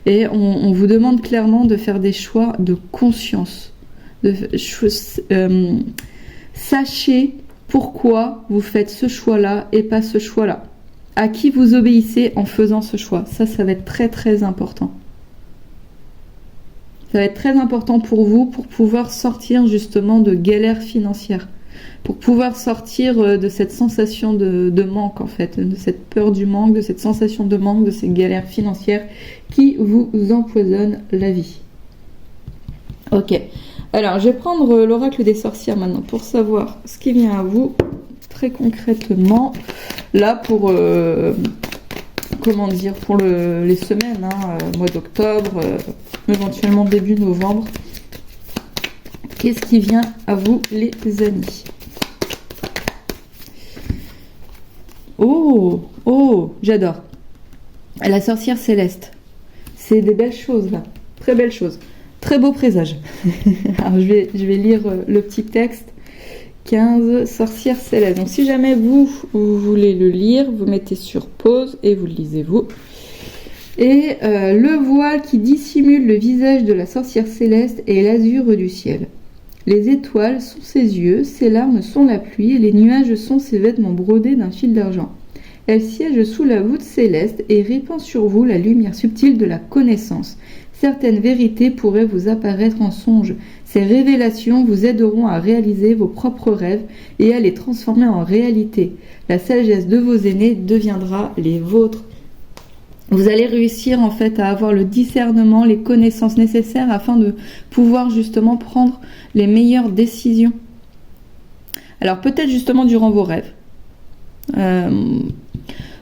Et on vous demande clairement de faire des choix de conscience. Sachez pourquoi vous faites ce choix-là et pas ce choix-là. À qui vous obéissez en faisant ce choix. Ça va être très très important. Ça va être très important pour vous pour pouvoir sortir justement de galères financières. Pour pouvoir sortir de cette sensation de manque en fait. De cette peur du manque, de cette sensation de manque, de ces galères financières qui vous empoisonnent la vie. Ok. Alors, je vais prendre l'oracle des sorcières maintenant pour savoir ce qui vient à vous très concrètement. Là, pour les semaines, mois d'octobre, éventuellement début novembre. Qu'est-ce qui vient à vous, les amis? Oh, j'adore. La sorcière céleste. C'est des belles choses là. Très belles choses. Très beau présage. Alors je vais lire le petit texte. 15, sorcière céleste. Donc si jamais vous voulez le lire, vous mettez sur pause et vous le lisez vous. Et le voile qui dissimule le visage de la sorcière céleste est l'azur du ciel. Les étoiles sont ses yeux, ses larmes sont la pluie et les nuages sont ses vêtements brodés d'un fil d'argent. Elle siège sous la voûte céleste et répand sur vous la lumière subtile de la connaissance. Certaines vérités pourraient vous apparaître en songe. Ces révélations vous aideront à réaliser vos propres rêves et à les transformer en réalité. La sagesse de vos aînés deviendra les vôtres. Vous allez réussir en fait à avoir le discernement, les connaissances nécessaires afin de pouvoir justement prendre les meilleures décisions. Alors peut-être justement durant vos rêves.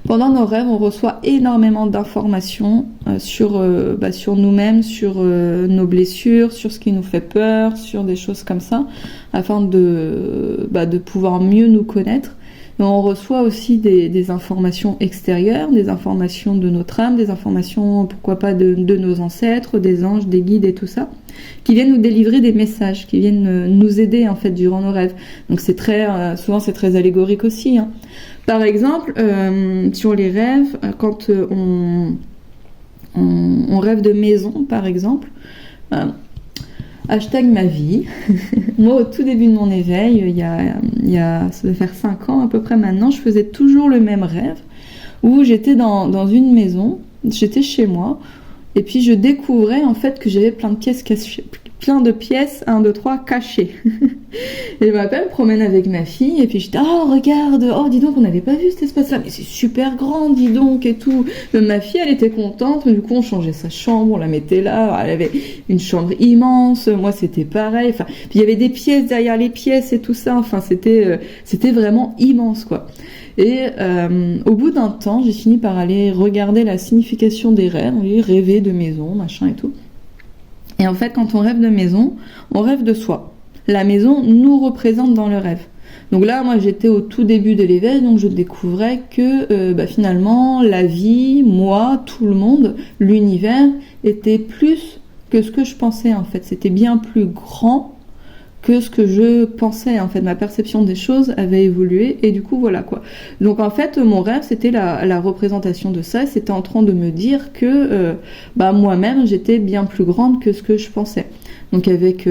Pendant nos rêves, on reçoit énormément d'informations sur nous-mêmes, sur nos blessures, sur ce qui nous fait peur, sur des choses comme ça, afin de pouvoir mieux nous connaître. Et on reçoit aussi des informations extérieures, des informations de notre âme, des informations, pourquoi pas, de nos ancêtres, des anges, des guides et tout ça, qui viennent nous délivrer des messages, qui viennent nous aider en fait durant nos rêves. Donc c'est souvent c'est très allégorique aussi, hein. Par exemple, sur les rêves, quand on rêve de maison, par exemple, hashtag ma vie. Moi, au tout début de mon éveil, ça va faire 5 ans à peu près maintenant, je faisais toujours le même rêve, où j'étais dans une maison, j'étais chez moi, et puis je découvrais en fait que j'avais plein de pièces cachées. Plein de pièces, 1, 2, 3, cachées. Et je me promène avec ma fille, et puis je dis, oh regarde, oh dis donc, on n'avait pas vu cet espace-là, mais c'est super grand, dis donc, et tout. Ma fille, elle était contente, du coup on changeait sa chambre, on la mettait là, elle avait une chambre immense, moi c'était pareil, enfin, puis il y avait des pièces derrière les pièces et tout ça, enfin c'était vraiment immense, quoi. Et au bout d'un temps, j'ai fini par aller regarder la signification des rêves, rêver de maison, machin et tout. Et en fait, quand on rêve de maison, on rêve de soi. La maison nous représente dans le rêve. Donc là, moi, j'étais au tout début de l'éveil, donc je découvrais que finalement, la vie, moi, tout le monde, l'univers, était plus que ce que je pensais, en fait. C'était bien plus grand que ce que je pensais, en fait. Ma perception des choses avait évolué, et du coup, voilà, quoi. Donc, en fait, mon rêve, c'était la représentation de ça, c'était en train de me dire que moi-même, j'étais bien plus grande que ce que je pensais. Donc, avec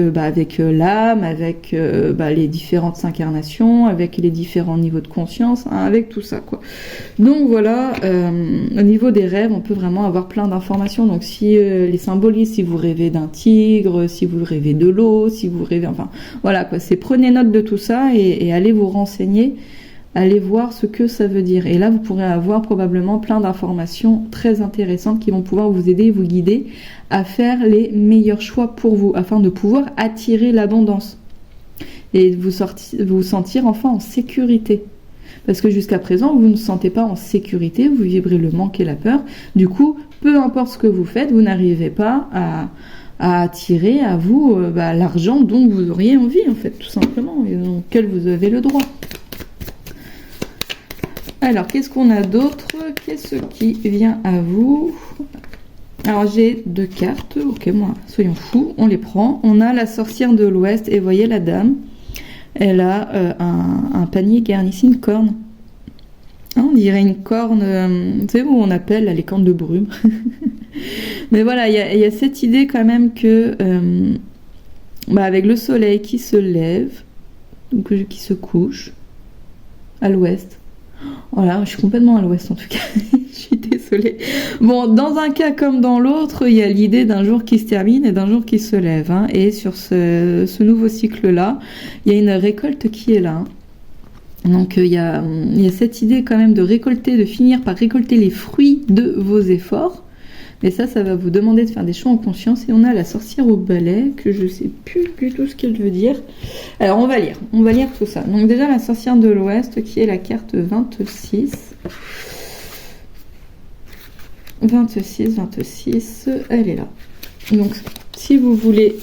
l'âme, avec les différentes incarnations, avec les différents niveaux de conscience, hein, avec tout ça, quoi. Donc, voilà, au niveau des rêves, on peut vraiment avoir plein d'informations. Donc, si les symbolisent, si vous rêvez d'un tigre, si vous rêvez de l'eau, si vous rêvez, enfin, voilà, quoi. C'est prenez note de tout ça et allez vous renseigner, allez voir ce que ça veut dire. Et là, vous pourrez avoir probablement plein d'informations très intéressantes qui vont pouvoir vous aider, vous guider à faire les meilleurs choix pour vous, afin de pouvoir attirer l'abondance et vous sentir enfin en sécurité. Parce que jusqu'à présent, vous ne vous sentez pas en sécurité, vous vibrez le manque et la peur. Du coup, peu importe ce que vous faites, vous n'arrivez pas à attirer à vous l'argent dont vous auriez envie, en fait, tout simplement, et auquel vous avez le droit. Alors, qu'est-ce qu'on a d'autre? Qu'est-ce qui vient à vous? Alors, j'ai 2 cartes. Ok, moi, soyons fous, on les prend. On a la sorcière de l'Ouest, et voyez la dame, elle a un panier garni une corne. Hein, on dirait une corne, vous savez où on appelle les cornes de brume. Mais voilà, il y a cette idée quand même que avec le soleil qui se lève, donc qui se couche à l'ouest. Voilà, je suis complètement à l'ouest en tout cas. Je suis désolée. Bon, dans un cas comme dans l'autre, il y a l'idée d'un jour qui se termine et d'un jour qui se lève. Hein, et sur ce nouveau cycle-là, il y a une récolte qui est là. Donc il y a cette idée quand même de finir par récolter les fruits de vos efforts. Mais ça va vous demander de faire des choix en conscience. Et on a la sorcière au balai, que je sais plus du tout ce qu'elle veut dire. Alors on va lire tout ça. Donc déjà la sorcière de l'Ouest, qui est la carte 26. 26, elle est là. Donc si vous voulez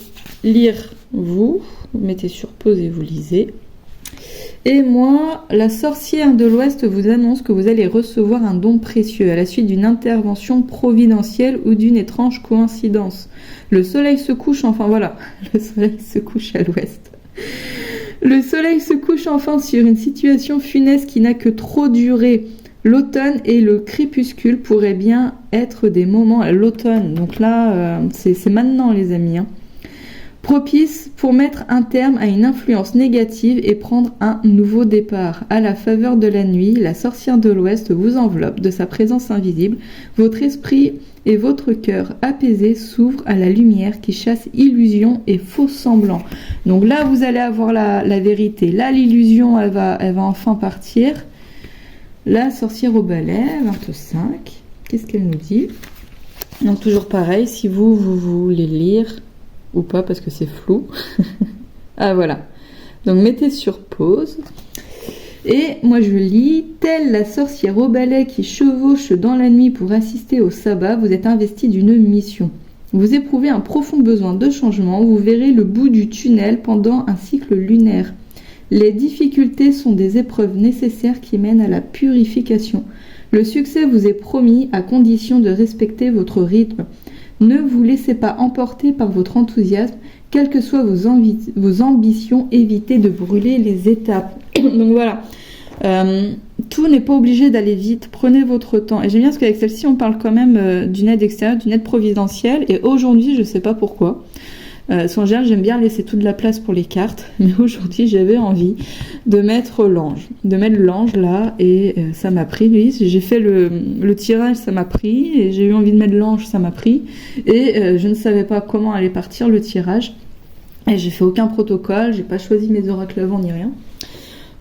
lire, vous mettez sur pause et vous lisez. Et moi, la sorcière de l'Ouest vous annonce que vous allez recevoir un don précieux à la suite d'une intervention providentielle ou d'une étrange coïncidence. Le soleil se couche, enfin voilà, le soleil se couche à l'Ouest. Le soleil se couche enfin sur une situation funeste qui n'a que trop duré. L'automne et le crépuscule pourraient bien être des moments... L'automne, donc là, c'est maintenant les amis, hein. Propice pour mettre un terme à une influence négative et prendre un nouveau départ. À la faveur de la nuit, la sorcière de l'Ouest vous enveloppe de sa présence invisible. Votre esprit et votre cœur apaisé s'ouvrent à la lumière qui chasse illusions et faux semblants. Donc là, vous allez avoir la vérité. Là, l'illusion, elle va enfin partir. La sorcière au balai, 25. Qu'est-ce qu'elle nous dit? Donc toujours pareil, si vous voulez lire ou pas parce que c'est flou. Ah voilà. Donc mettez sur pause. Et moi je lis, telle la sorcière au balai qui chevauche dans la nuit pour assister au sabbat, vous êtes investi d'une mission. Vous éprouvez un profond besoin de changement, vous verrez le bout du tunnel pendant un cycle lunaire. Les difficultés sont des épreuves nécessaires qui mènent à la purification. Le succès vous est promis à condition de respecter votre rythme. Ne vous laissez pas emporter par votre enthousiasme, quelles que soient vos ambitions, évitez de brûler les étapes. Donc voilà, tout n'est pas obligé d'aller vite, prenez votre temps. Et j'aime bien parce qu'avec celle-ci, on parle quand même d'une aide extérieure, d'une aide providentielle. Et aujourd'hui, je ne sais pas pourquoi, en général, j'aime bien laisser toute la place pour les cartes, mais aujourd'hui, j'avais envie de mettre l'ange. De mettre l'ange là, et ça m'a pris. Oui, j'ai fait le tirage, ça m'a pris, et j'ai eu envie de mettre l'ange, ça m'a pris. Et je ne savais pas comment allait partir le tirage. Et j'ai fait aucun protocole, j'ai pas choisi mes oracles avant ni rien.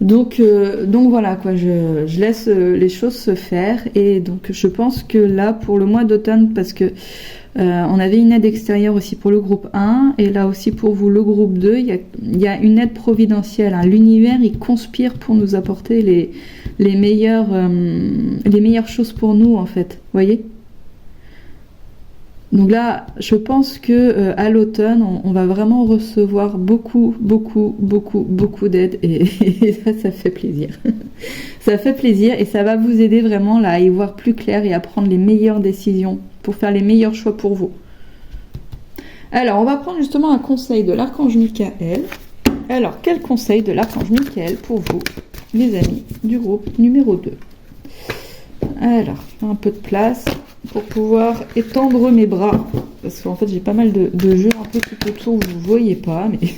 Donc voilà quoi, je laisse les choses se faire. Et donc je pense que là, pour le mois d'automne, parce que on avait une aide extérieure aussi pour le groupe 1 et là aussi pour vous le groupe 2, il y a une aide providentielle, hein. L'univers il conspire pour nous apporter les meilleures choses pour nous en fait, voyez. Donc là, je pense que à l'automne, on va vraiment recevoir beaucoup d'aide et ça fait plaisir. Ça fait plaisir et ça va vous aider vraiment là à y voir plus clair et à prendre les meilleures décisions pour faire les meilleurs choix pour vous. Alors, on va prendre justement un conseil de l'archange Michael. Alors, quel conseil de l'archange Michael pour vous, les amis du groupe numéro 2? Alors, un peu de place pour pouvoir étendre mes bras. Parce qu'en fait, j'ai pas mal de jeux un peu tout autour, vous ne voyez pas. Mais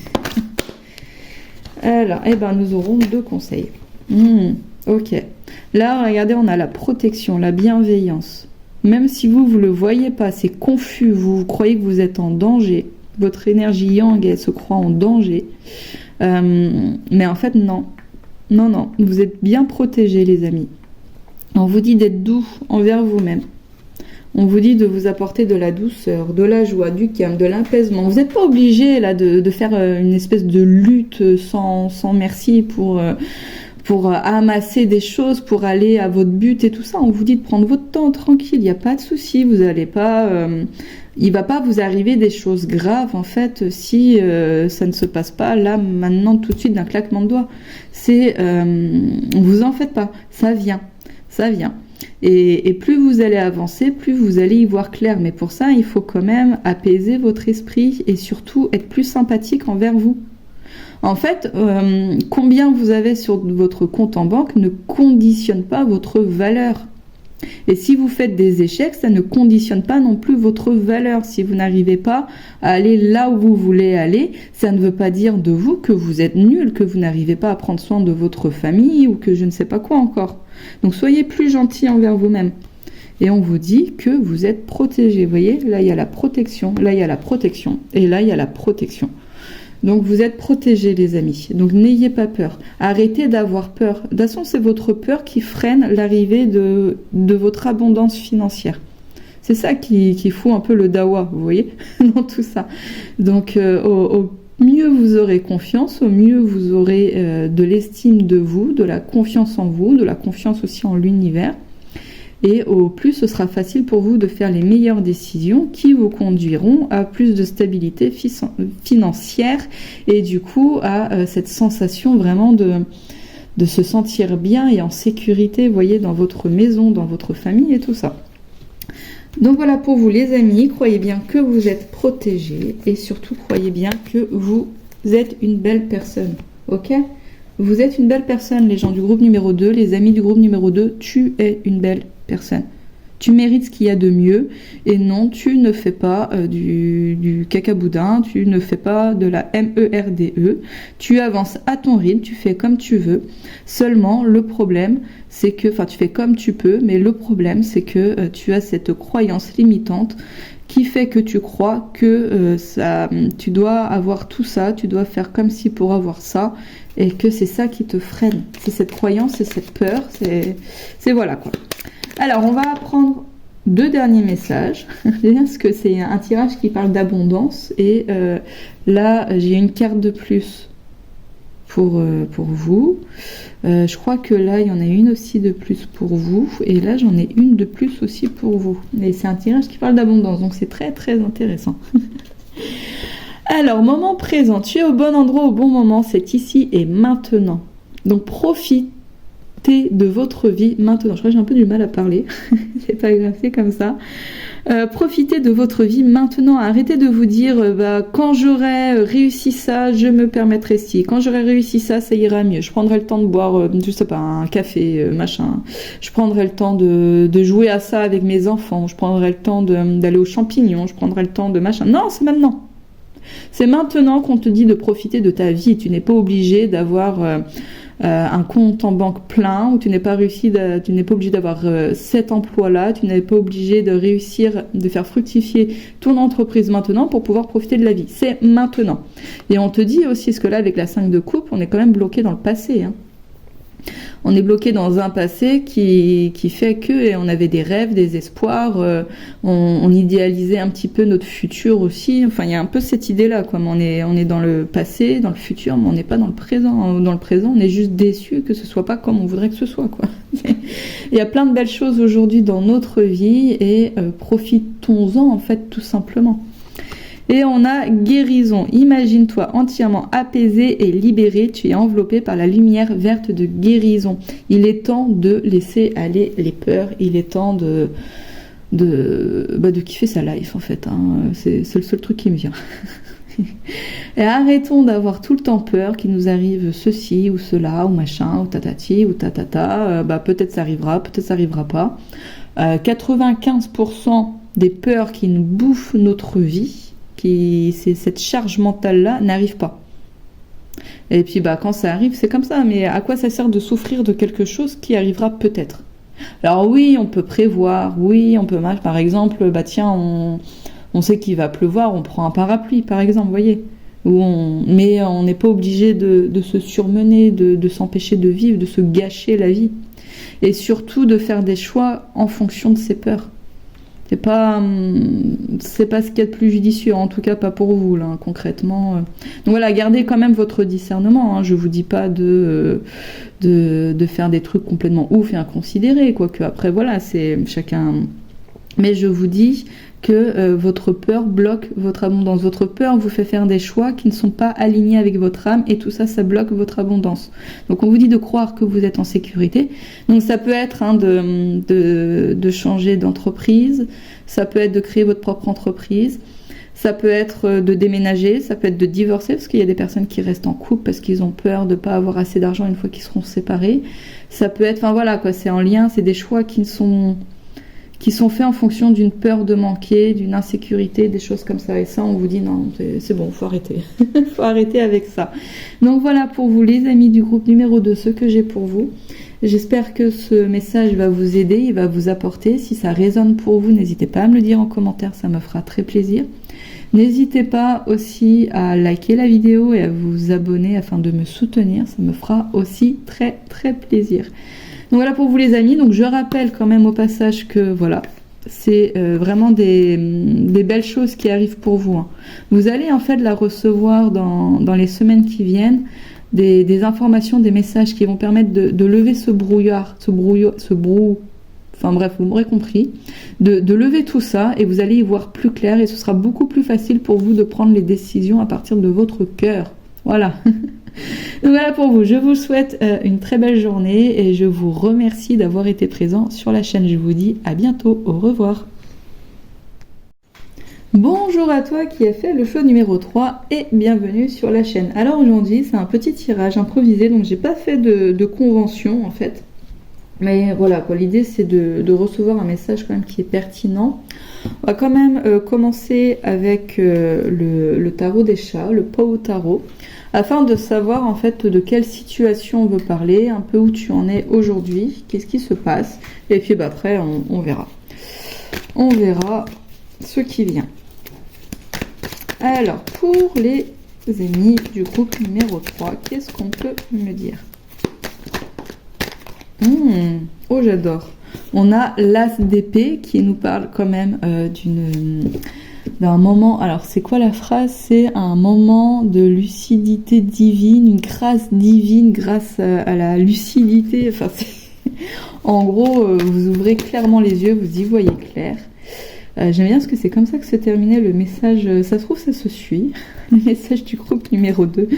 alors, nous aurons 2 conseils. Ok. Là, regardez, on a la protection, la bienveillance. Même si vous ne le voyez pas, c'est confus, vous croyez que vous êtes en danger. Votre énergie yang, elle se croit en danger. Mais en fait, non. Non, vous êtes bien protégés, les amis. On vous dit d'être doux envers vous-même. On vous dit de vous apporter de la douceur, de la joie, du calme, de l'apaisement. Vous n'êtes pas obligé là de faire une espèce de lutte sans merci pour amasser des choses, pour aller à votre but et tout ça. On vous dit de prendre votre temps tranquille, il n'y a pas de souci. Vous allez pas, il va pas vous arriver des choses graves en fait si ça ne se passe pas là maintenant tout de suite d'un claquement de doigts. Vous en faites pas, ça vient. Et plus vous allez avancer, plus vous allez y voir clair. Mais pour ça, il faut quand même apaiser votre esprit et surtout être plus sympathique envers vous. En fait, combien vous avez sur votre compte en banque ne conditionne pas votre valeur. Et si vous faites des échecs, ça ne conditionne pas non plus votre valeur. Si vous n'arrivez pas à aller là où vous voulez aller, ça ne veut pas dire de vous que vous êtes nul, que vous n'arrivez pas à prendre soin de votre famille ou que je ne sais pas quoi encore. Donc soyez plus gentil envers vous-même. Et on vous dit que vous êtes protégé. Vous voyez, là il y a la protection, là il y a la protection, et là il y a la protection. Donc vous êtes protégés les amis, donc n'ayez pas peur, arrêtez d'avoir peur. De toute façon c'est votre peur qui freine l'arrivée de votre abondance financière. C'est ça qui fout un peu le dawa, vous voyez, dans tout ça. Donc au mieux vous aurez confiance, au mieux vous aurez de l'estime de vous, de la confiance en vous, de la confiance aussi en l'univers. Et au plus ce sera facile pour vous de faire les meilleures décisions qui vous conduiront à plus de stabilité financière et du coup à cette sensation vraiment de se sentir bien et en sécurité, vous voyez, dans votre maison, dans votre famille et tout ça. Donc voilà pour vous les amis, croyez bien que vous êtes protégés et surtout croyez bien que vous êtes une belle personne, ok ? Vous êtes une belle personne, les gens du groupe numéro 2, les amis du groupe numéro 2, tu es une belle personne. tu mérites ce qu'il y a de mieux, et non, tu ne fais pas du cacaboudin, tu ne fais pas de la MERDE, tu avances à ton rythme, tu fais comme tu veux. Seulement, le problème, c'est que, enfin, tu fais comme tu peux, mais le problème, c'est que tu as cette croyance limitante qui fait que tu crois que tu dois avoir tout ça, tu dois faire comme si pour avoir ça, et que c'est ça qui te freine. C'est cette croyance, c'est cette peur, c'est voilà quoi. Alors, on va prendre 2 derniers messages, parce que c'est un tirage qui parle d'abondance, et là, j'ai une carte de plus pour vous. Je crois que là, il y en a une aussi de plus pour vous, et là, j'en ai une de plus aussi pour vous. Et c'est un tirage qui parle d'abondance, donc c'est très très intéressant. Alors, moment présent, tu es au bon endroit au bon moment, c'est ici et maintenant. Donc, profitez de votre vie maintenant. Je crois que j'ai un peu du mal à parler, c'est pas grave, c'est comme ça. Profitez de votre vie maintenant. Arrêtez de vous dire quand j'aurai réussi ça, je me permettrai ci. Quand j'aurai réussi ça, ça ira mieux. Je prendrai le temps de boire, je sais pas, un café, machin. Je prendrai le temps de jouer à ça avec mes enfants. Je prendrai le temps d'aller aux champignons. Je prendrai le temps de machin. Non, c'est maintenant. C'est maintenant qu'on te dit de profiter de ta vie. Tu n'es pas obligé d'avoir un compte en banque plein, ou tu n'es pas obligé d'avoir 7 emplois là, tu n'es pas obligé de réussir, de faire fructifier ton entreprise maintenant pour pouvoir profiter de la vie. C'est maintenant. Et on te dit aussi, parce que là, avec la 5 de coupe, on est quand même bloqué dans le passé, hein. On est bloqué dans un passé qui fait que, et on avait des rêves, des espoirs, on idéalisait un petit peu notre futur aussi. Enfin, il y a un peu cette idée-là, quoi. On est dans le passé, dans le futur, mais on n'est pas dans le présent. Dans le présent, on est juste déçu que ce soit pas comme on voudrait que ce soit, quoi. Il y a plein de belles choses aujourd'hui dans notre vie, et profitons-en, en fait, tout simplement. Et on a guérison. Imagine-toi entièrement apaisé et libéré. Tu es enveloppé par la lumière verte de guérison. Il est temps de laisser aller les peurs. Il est temps de kiffer sa life, en fait, hein. C'est le seul truc qui me vient. Et arrêtons d'avoir tout le temps peur qu'il nous arrive ceci ou cela ou machin ou tatati ou tatata. Peut-être ça arrivera, peut-être ça arrivera pas. 95% des peurs qui nous bouffent notre vie, c'est cette charge mentale-là, n'arrive pas. Et puis quand ça arrive, c'est comme ça. Mais à quoi ça sert de souffrir de quelque chose qui arrivera peut-être? Alors oui, on peut prévoir, oui, on peut... Par exemple, on sait qu'il va pleuvoir, on prend un parapluie, par exemple, vous voyez. Mais on n'est pas obligé de se surmener, de s'empêcher de vivre, de se gâcher la vie. Et surtout de faire des choix en fonction de ses peurs. C'est pas ce qu'il y a de plus judicieux, en tout cas pas pour vous là, concrètement. Donc voilà, gardez quand même votre discernement, hein. Je vous dis pas de faire des trucs complètement ouf et inconsidérés, quoique après voilà, c'est chacun. Mais je vous dis que votre peur bloque votre abondance. Votre peur vous fait faire des choix qui ne sont pas alignés avec votre âme, et tout ça, ça bloque votre abondance. Donc on vous dit de croire que vous êtes en sécurité. Donc ça peut être de changer d'entreprise, ça peut être de créer votre propre entreprise, ça peut être de déménager, ça peut être de divorcer, parce qu'il y a des personnes qui restent en couple parce qu'ils ont peur de ne pas avoir assez d'argent une fois qu'ils seront séparés. Ça peut être, enfin voilà quoi, c'est en lien, c'est des choix qui sont faits en fonction d'une peur de manquer, d'une insécurité, des choses comme ça. Et ça, on vous dit non, c'est bon, faut arrêter. Faut arrêter avec ça. Donc voilà pour vous, les amis du groupe numéro 2, ce que j'ai pour vous. J'espère que ce message va vous aider, il va vous apporter. Si ça résonne pour vous, n'hésitez pas à me le dire en commentaire, ça me fera très plaisir. N'hésitez pas aussi à liker la vidéo et à vous abonner afin de me soutenir, ça me fera aussi très très plaisir. Donc voilà pour vous les amis, donc je rappelle quand même au passage que voilà, c'est vraiment des belles choses qui arrivent pour vous, hein. Vous allez en fait la recevoir dans les semaines qui viennent, des informations, des messages qui vont permettre de lever ce brouillard, enfin bref, vous m'aurez compris, de lever tout ça, et vous allez y voir plus clair, et ce sera beaucoup plus facile pour vous de prendre les décisions à partir de votre cœur. Voilà. Donc voilà pour vous, je vous souhaite une très belle journée et je vous remercie d'avoir été présent sur la chaîne. Je vous dis à bientôt, au revoir. Bonjour à toi qui as fait le choix numéro 3 et bienvenue sur la chaîne. Alors aujourd'hui c'est un petit tirage improvisé, donc j'ai pas fait de convention en fait. Mais voilà, quoi, l'idée c'est de recevoir un message quand même qui est pertinent. On va quand même commencer avec le tarot des chats, le Pau Tarot, afin de savoir en fait de quelle situation on veut parler, un peu où tu en es aujourd'hui, qu'est-ce qui se passe, et puis bah, après on verra. On verra ce qui vient. Alors, pour les amis du groupe numéro 3, qu'est-ce qu'on peut me dire? Oh, j'adore. On a l'As d'épée qui nous parle quand même d'un moment. Alors, c'est quoi la phrase? C'est un moment de lucidité divine, une grâce divine grâce à la lucidité. Enfin, en gros, vous ouvrez clairement les yeux, vous y voyez clair. J'aime bien parce que c'est comme ça que se terminait le message. Ça se trouve, ça se suit. Le message du groupe numéro 2.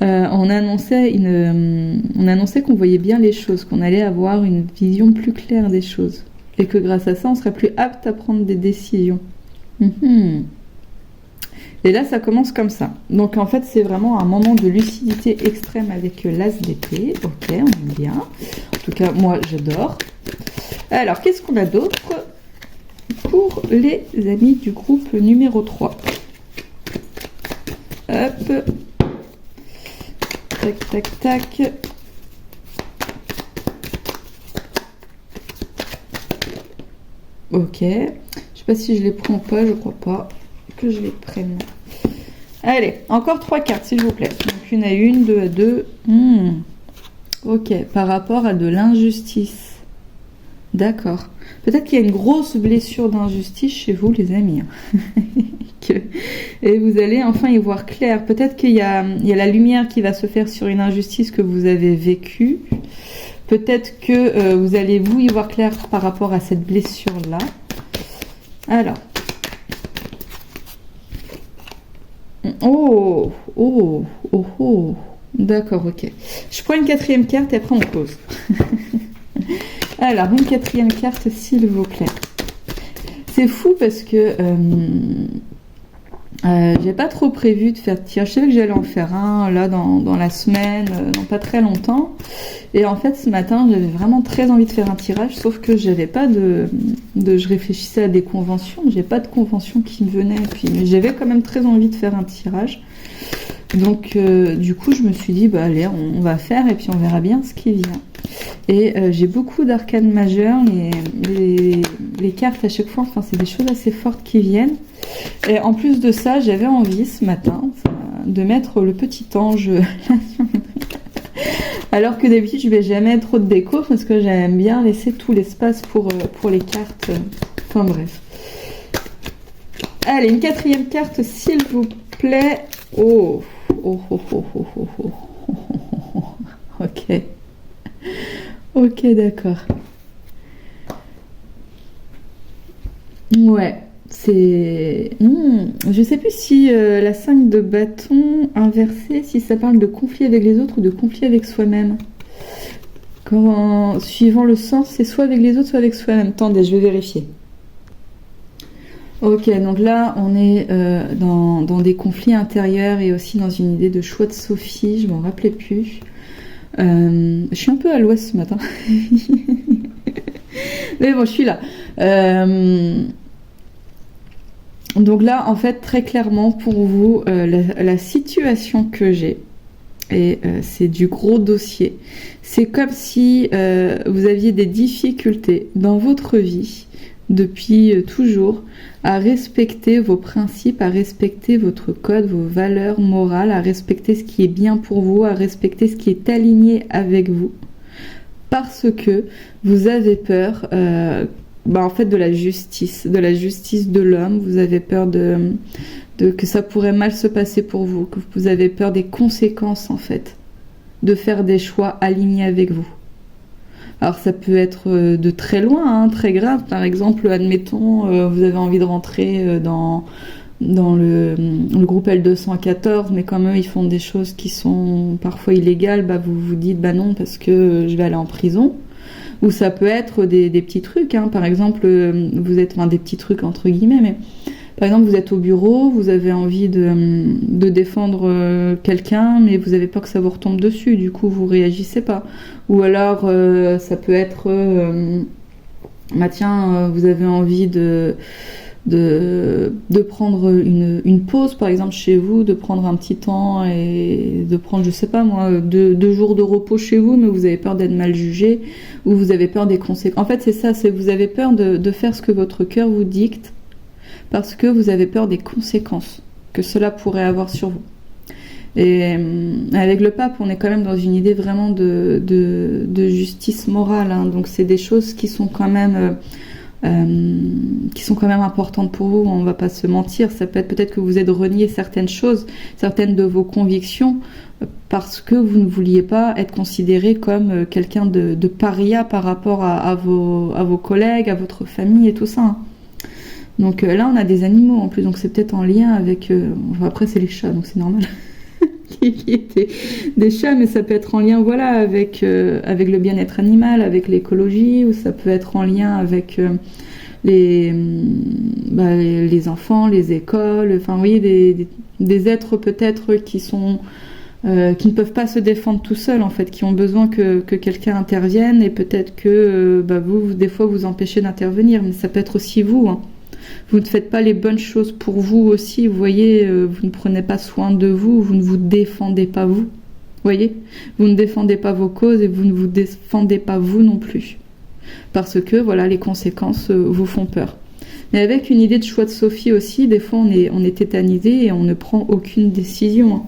On annonçait qu'on voyait bien les choses, qu'on allait avoir une vision plus claire des choses. Et que grâce à ça, on serait plus apte à prendre des décisions. Et là, ça commence comme ça. Donc, en fait, c'est vraiment un moment de lucidité extrême avec l'As d'épée. Ok, on aime bien. En tout cas, moi, j'adore. Alors, qu'est-ce qu'on a d'autre pour les amis du groupe numéro 3? Hop. Tac, tac, tac. Ok. Je sais pas si je les prends ou pas, je crois pas que je les prenne. Allez, encore 3 cartes, s'il vous plaît. Donc, 1 à 1, 2 à 2. Ok, par rapport à de l'injustice. D'accord. Peut-être qu'il y a une grosse blessure d'injustice chez vous, les amis. Et vous allez enfin y voir clair. Peut-être qu'il y a la lumière qui va se faire sur une injustice que vous avez vécue. Peut-être que vous allez vous y voir clair par rapport à cette blessure-là. Alors. Oh. D'accord, ok. Je prends une 4e carte et après on pose. Alors, une 4e carte, s'il vous plaît. C'est fou parce que j'ai pas trop prévu de faire de tirage. Je savais que j'allais en faire un là dans la semaine, dans pas très longtemps. Et en fait, ce matin, j'avais vraiment très envie de faire un tirage, sauf que j'avais pas je réfléchissais à des conventions, j'ai pas de convention qui me venait. Mais j'avais quand même très envie de faire un tirage. Donc, du coup, je me suis dit, bah allez, on va faire et puis on verra bien ce qui vient. Et j'ai beaucoup d'arcanes majeures, les cartes à chaque fois, enfin c'est des choses assez fortes qui viennent. Et en plus de ça, j'avais envie ce matin de mettre le petit ange alors que d'habitude je vais jamais mettre trop de déco parce que j'aime bien laisser tout l'espace pour les cartes. Enfin bref. Allez, une 4e carte s'il vous plaît. Oh. Ok. Ok, d'accord. Ouais, c'est... je sais plus si la 5 de bâton inversée, si ça parle de conflit avec les autres ou de conflit avec soi-même. Suivant le sens, c'est soit avec les autres, soit avec soi-même. Attendez, je vais vérifier. Ok, donc là, on est dans des conflits intérieurs et aussi dans une idée de choix de Sophie, je m'en rappelais plus. Je suis un peu à l'ouest ce matin. Mais bon, je suis là. Donc là, en fait, très clairement, pour vous, la situation que j'ai, et c'est du gros dossier, c'est comme si vous aviez des difficultés dans votre vie, depuis toujours, à respecter vos principes, à respecter votre code, vos valeurs morales, à respecter ce qui est bien pour vous, à respecter ce qui est aligné avec vous. Parce que vous avez peur en fait de la justice de l'homme, vous avez peur que ça pourrait mal se passer pour vous, que vous avez peur des conséquences en fait, de faire des choix alignés avec vous. Alors ça peut être de très loin, très grave. Par exemple, admettons, vous avez envie de rentrer dans le groupe L214, mais comme eux ils font des choses qui sont parfois illégales, vous vous dites non parce que je vais aller en prison. Ou ça peut être des petits trucs, par exemple, vous êtes des petits trucs entre guillemets, mais Par exemple, vous êtes au bureau, vous avez envie de défendre quelqu'un, mais vous avez peur que ça vous retombe dessus, du coup vous réagissez pas. Ou alors ça peut être, bah tiens, vous avez envie de prendre une pause, par exemple chez vous, de prendre un petit temps et de prendre, je sais pas moi, 2 jours de repos chez vous, mais vous avez peur d'être mal jugé, ou vous avez peur des conséquences. En fait, c'est ça, c'est vous avez peur de faire ce que votre cœur vous dicte, parce que vous avez peur des conséquences que cela pourrait avoir sur vous. Et avec le pape, on est quand même dans une idée vraiment de justice morale, hein. Donc c'est des choses qui sont quand même importantes pour vous, on va pas se mentir. Ça peut être peut-être que vous êtes renié certaines choses, certaines de vos convictions, parce que vous ne vouliez pas être considéré comme quelqu'un de paria par rapport à vos collègues, à votre famille et tout ça, hein. Donc là, on a des animaux en plus, donc c'est peut-être en lien avec... après, c'est les chats, donc c'est normal qui étaient des chats, mais ça peut être en lien, voilà, avec le bien-être animal, avec l'écologie, ou ça peut être en lien avec les enfants, les écoles, enfin, vous voyez, des êtres peut-être qui ne peuvent pas se défendre tout seuls, en fait, qui ont besoin que quelqu'un intervienne, et peut-être que vous, des fois, vous empêchez d'intervenir, mais ça peut être aussi vous, hein. Vous ne faites pas les bonnes choses pour vous aussi, vous voyez, vous ne prenez pas soin de vous, vous ne vous défendez pas vous, voyez, vous ne défendez pas vos causes et vous ne vous défendez pas vous non plus, parce que voilà, les conséquences vous font peur. Mais avec une idée de choix de Sophie aussi, des fois on est tétanisé et on ne prend aucune décision, hein.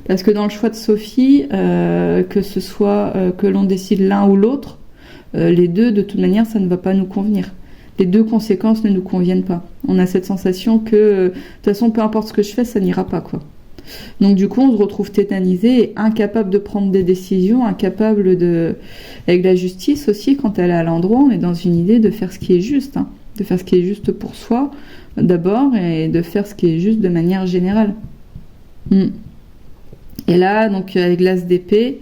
Parce que dans le choix de Sophie, que ce soit que l'on décide l'un ou l'autre, les deux, de toute manière, ça ne va pas nous convenir. Les deux conséquences ne nous conviennent pas. On a cette sensation que, de toute façon, peu importe ce que je fais, ça n'ira pas, quoi. Donc du coup, on se retrouve tétanisé et incapable de prendre des décisions, incapable avec la justice aussi, quand elle est à l'endroit, on est dans une idée de faire ce qui est juste, hein. De faire ce qui est juste pour soi, d'abord, et de faire ce qui est juste de manière générale. Et là, donc avec l'as d'épée,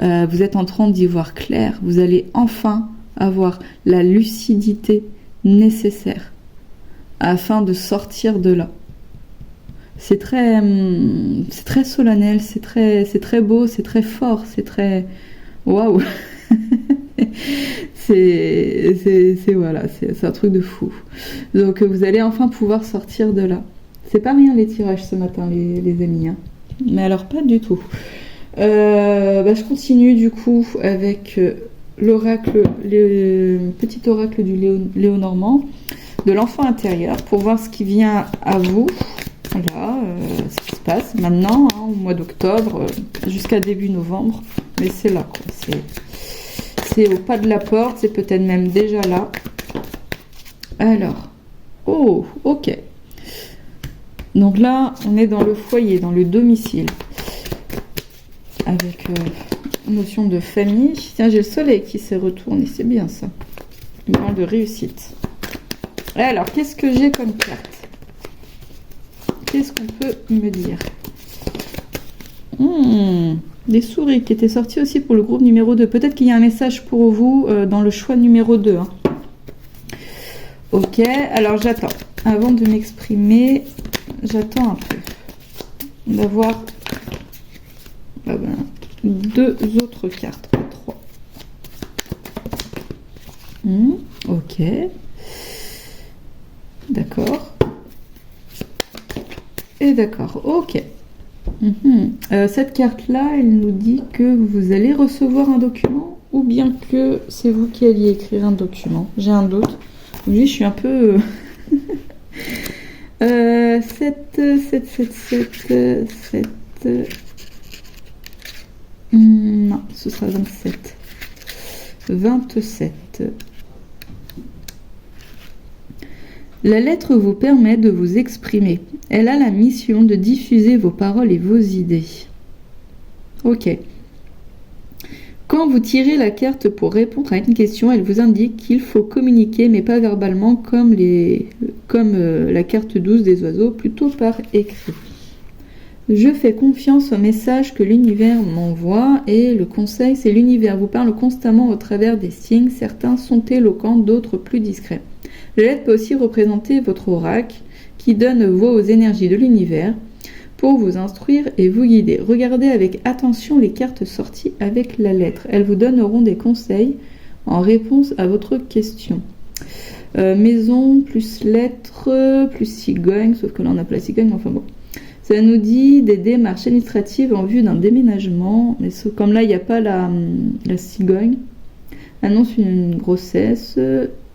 vous êtes en train d'y voir clair. Vous allez enfin avoir la lucidité nécessaire afin de sortir de là. C'est très solennel, c'est très beau, c'est très fort, c'est très waouh. Voilà, c'est un truc de fou. Donc vous allez enfin pouvoir sortir de là. C'est pas rien les tirages ce matin, les amis, hein. Mais alors pas du tout. Je continue du coup avec l'oracle, le petit oracle du Léonormand, de l'enfant intérieur, pour voir ce qui vient à vous. Voilà, ce qui se passe maintenant, hein, au mois d'octobre, jusqu'à début novembre. Mais c'est là, quoi. C'est au pas de la porte, c'est peut-être même déjà là. Alors, oh, ok. Donc là, on est dans le foyer, dans le domicile, avec notion de famille. Tiens, j'ai le soleil qui s'est retourné, c'est bien ça. Il parle de réussite. Et alors, qu'est-ce que j'ai comme carte? Qu'est-ce qu'on peut me dire? Des souris qui étaient sorties aussi pour le groupe numéro 2. Peut-être qu'il y a un message pour vous dans le choix numéro 2. Hein. Ok, alors j'attends. Avant de m'exprimer, j'attends un peu d'avoir 2 autres cartes, pas 3. Ok. D'accord. Et d'accord, ok. Cette carte-là, elle nous dit que vous allez recevoir un document ou bien que c'est vous qui alliez écrire un document. J'ai un doute. Oui, je suis un peu... 7... Non, ce sera 27. 27. La lettre vous permet de vous exprimer. Elle a la mission de diffuser vos paroles et vos idées. Ok. Quand vous tirez la carte pour répondre à une question, elle vous indique qu'il faut communiquer, mais pas verbalement comme la carte 12 des oiseaux, plutôt par écrit. Je fais confiance au message que l'univers m'envoie et le conseil, c'est l'univers vous parle constamment au travers des signes. Certains sont éloquents, d'autres plus discrets. La lettre peut aussi représenter votre oracle qui donne voix aux énergies de l'univers pour vous instruire et vous guider. Regardez avec attention les cartes sorties avec la lettre. Elles vous donneront des conseils en réponse à votre question. Maison plus lettre plus cigogne, sauf que là on n'a pas la cigogne, enfin bon. Ça nous dit des démarches administratives en vue d'un déménagement, mais comme là il n'y a pas la cigogne, annonce une grossesse,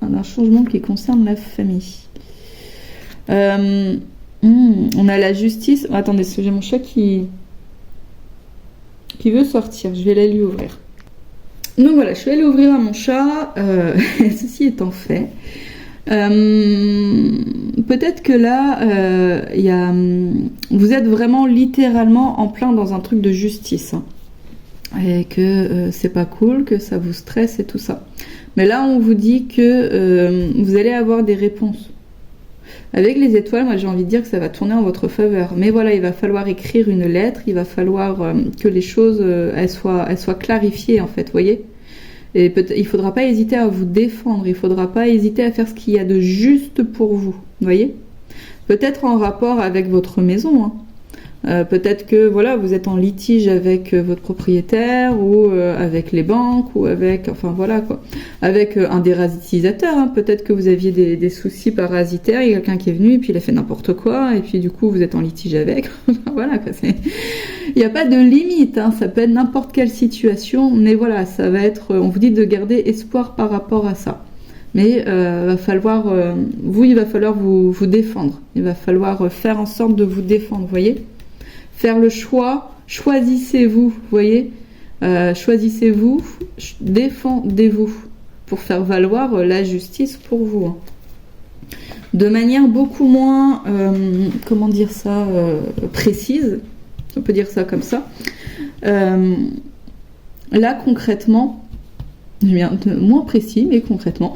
un changement qui concerne la famille. On a la justice. Oh, attendez, j'ai mon chat qui veut sortir. Je vais aller lui ouvrir. Donc voilà, je suis allée ouvrir à mon chat. Ceci étant fait, peut-être que là, vous êtes vraiment littéralement en plein dans un truc de justice, hein, et que c'est pas cool, que ça vous stresse et tout ça. Mais là, on vous dit que vous allez avoir des réponses. Avec les étoiles, moi j'ai envie de dire que ça va tourner en votre faveur. Mais voilà, il va falloir écrire une lettre, il va falloir que les choses elles soient clarifiées en fait, vous voyez. Et il faudra pas hésiter à vous défendre, il faudra pas hésiter à faire ce qu'il y a de juste pour vous, vous voyez. Peut-être en rapport avec votre maison, hein. Peut-être que voilà, vous êtes en litige avec votre propriétaire ou avec les banques ou avec, enfin voilà quoi, avec un déparasitateur, hein. Peut-être que vous aviez des soucis parasitaires, il y a quelqu'un qui est venu et puis il a fait n'importe quoi et puis du coup vous êtes en litige avec. Voilà quoi, il n'y a pas de limite, hein. Ça peut être n'importe quelle situation, mais voilà, ça va être, on vous dit de garder espoir par rapport à ça. Mais il va falloir vous défendre, il va falloir faire en sorte de vous défendre, vous voyez. Faire le choix, choisissez-vous, vous voyez, choisissez-vous, défendez-vous pour faire valoir la justice pour vous. Hein. De manière beaucoup moins, comment dire ça, précise, on peut dire ça comme ça. Là, concrètement, bien, moins précis, mais concrètement.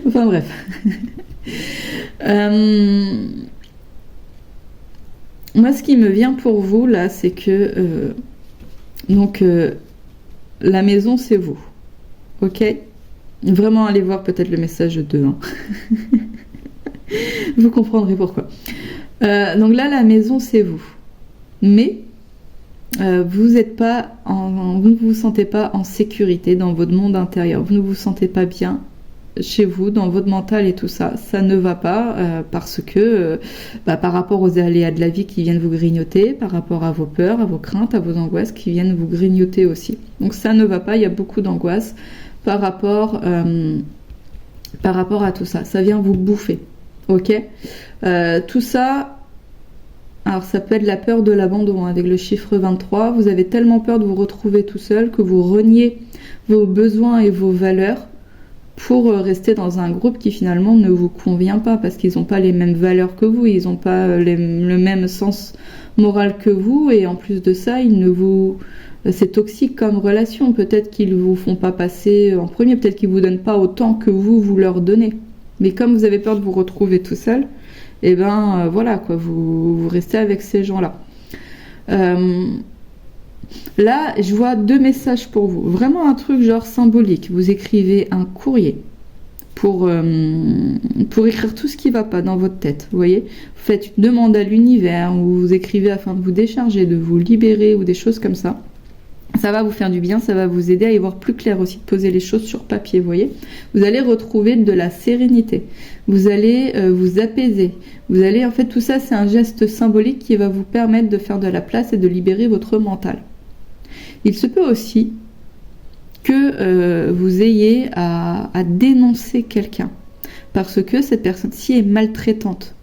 Enfin bref. Moi, ce qui me vient pour vous, là, c'est que la maison, c'est vous. Ok ? Vraiment, allez voir peut-être le message 2. Hein. Vous comprendrez pourquoi. Donc là, la maison, c'est vous. Mais vous ne vous sentez pas en sécurité dans votre monde intérieur. Vous ne vous sentez pas bien chez vous, dans votre mental et tout ça, ça ne va pas parce que par rapport aux aléas de la vie qui viennent vous grignoter, par rapport à vos peurs, à vos craintes, à vos angoisses qui viennent vous grignoter aussi. Donc ça ne va pas, il y a beaucoup d'angoisse par rapport à tout ça. Ça vient vous bouffer, ok. Tout ça, alors ça peut être la peur de l'abandon, hein, avec le chiffre 23. Vous avez tellement peur de vous retrouver tout seul que vous reniez vos besoins et vos valeurs pour rester dans un groupe qui finalement ne vous convient pas parce qu'ils n'ont pas les mêmes valeurs que vous, ils n'ont pas le même sens moral que vous et en plus de ça, c'est toxique comme relation. Peut-être qu'ils vous font pas passer en premier, peut-être qu'ils vous donnent pas autant que vous leur donnez. Mais comme vous avez peur de vous retrouver tout seul, et voilà quoi, vous restez avec ces gens-là. Là, je vois 2 messages pour vous. Vraiment un truc genre symbolique. Vous écrivez un courrier pour écrire tout ce qui ne va pas dans votre tête. Vous voyez ? Vous faites une demande à l'univers ou vous écrivez afin de vous décharger, de vous libérer ou des choses comme ça. Ça va vous faire du bien, ça va vous aider à y voir plus clair aussi, de poser les choses sur papier, vous voyez. Vous allez retrouver de la sérénité. Vous allez vous apaiser. Vous allez, en fait, tout ça, c'est un geste symbolique qui va vous permettre de faire de la place et de libérer votre mental. Il se peut aussi que vous ayez à dénoncer quelqu'un parce que cette personne-ci est maltraitante,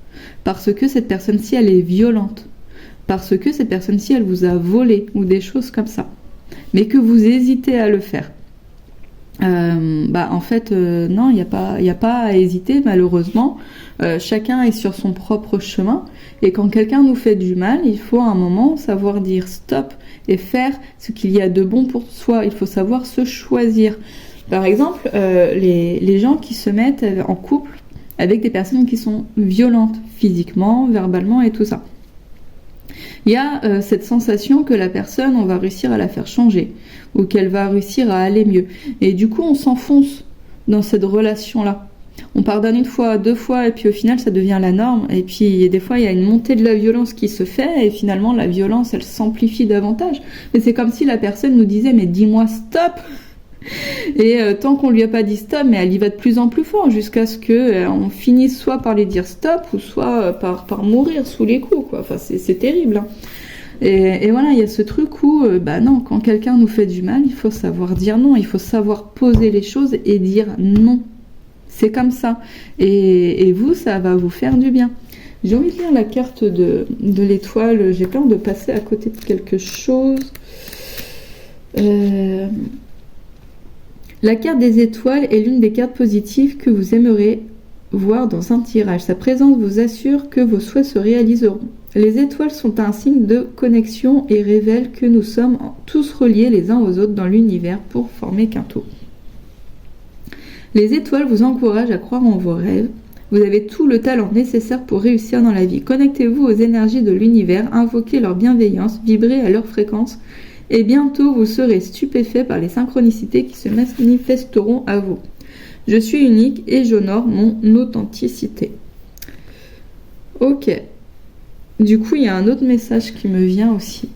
parce que cette personne-ci elle est violente, parce que cette personne-ci elle vous a volé ou des choses comme ça, mais que vous hésitez à le faire. En fait, non, il n'y a pas à hésiter, malheureusement. Chacun est sur son propre chemin. Et quand quelqu'un nous fait du mal, il faut à un moment savoir dire stop et faire ce qu'il y a de bon pour soi. Il faut savoir se choisir. Par exemple, les gens qui se mettent en couple avec des personnes qui sont violentes physiquement, verbalement et tout ça. Il y a cette sensation que la personne, on va réussir à la faire changer ou qu'elle va réussir à aller mieux. Et du coup, on s'enfonce dans cette relation-là. On pardonne une fois, deux fois, et puis au final, ça devient la norme. Et puis, des fois, il y a une montée de la violence qui se fait, et finalement, la violence, elle s'amplifie davantage. Mais c'est comme si la personne nous disait, mais dis-moi stop! Et tant qu'on lui a pas dit stop, mais elle y va de plus en plus fort, jusqu'à ce que on finisse soit par lui dire stop, ou soit par mourir sous les coups, quoi. Enfin, c'est terrible, hein. Et voilà, il y a ce truc où, bah non, quand quelqu'un nous fait du mal, il faut savoir dire non, il faut savoir poser les choses et dire non. C'est comme ça. Et vous, ça va vous faire du bien. J'ai envie de lire la carte de l'étoile. J'ai peur de passer à côté de quelque chose. La carte des étoiles est l'une des cartes positives que vous aimerez voir dans un tirage. Sa présence vous assure que vos souhaits se réaliseront. Les étoiles sont un signe de connexion et révèlent que nous sommes tous reliés les uns aux autres dans l'univers pour former qu'un tout. Les étoiles vous encouragent à croire en vos rêves. Vous avez tout le talent nécessaire pour réussir dans la vie. Connectez-vous aux énergies de l'univers, invoquez leur bienveillance, vibrez à leur fréquence et bientôt vous serez stupéfait par les synchronicités qui se manifesteront à vous. Je suis unique et j'honore mon authenticité. Ok. Du coup, il y a un autre message qui me vient aussi.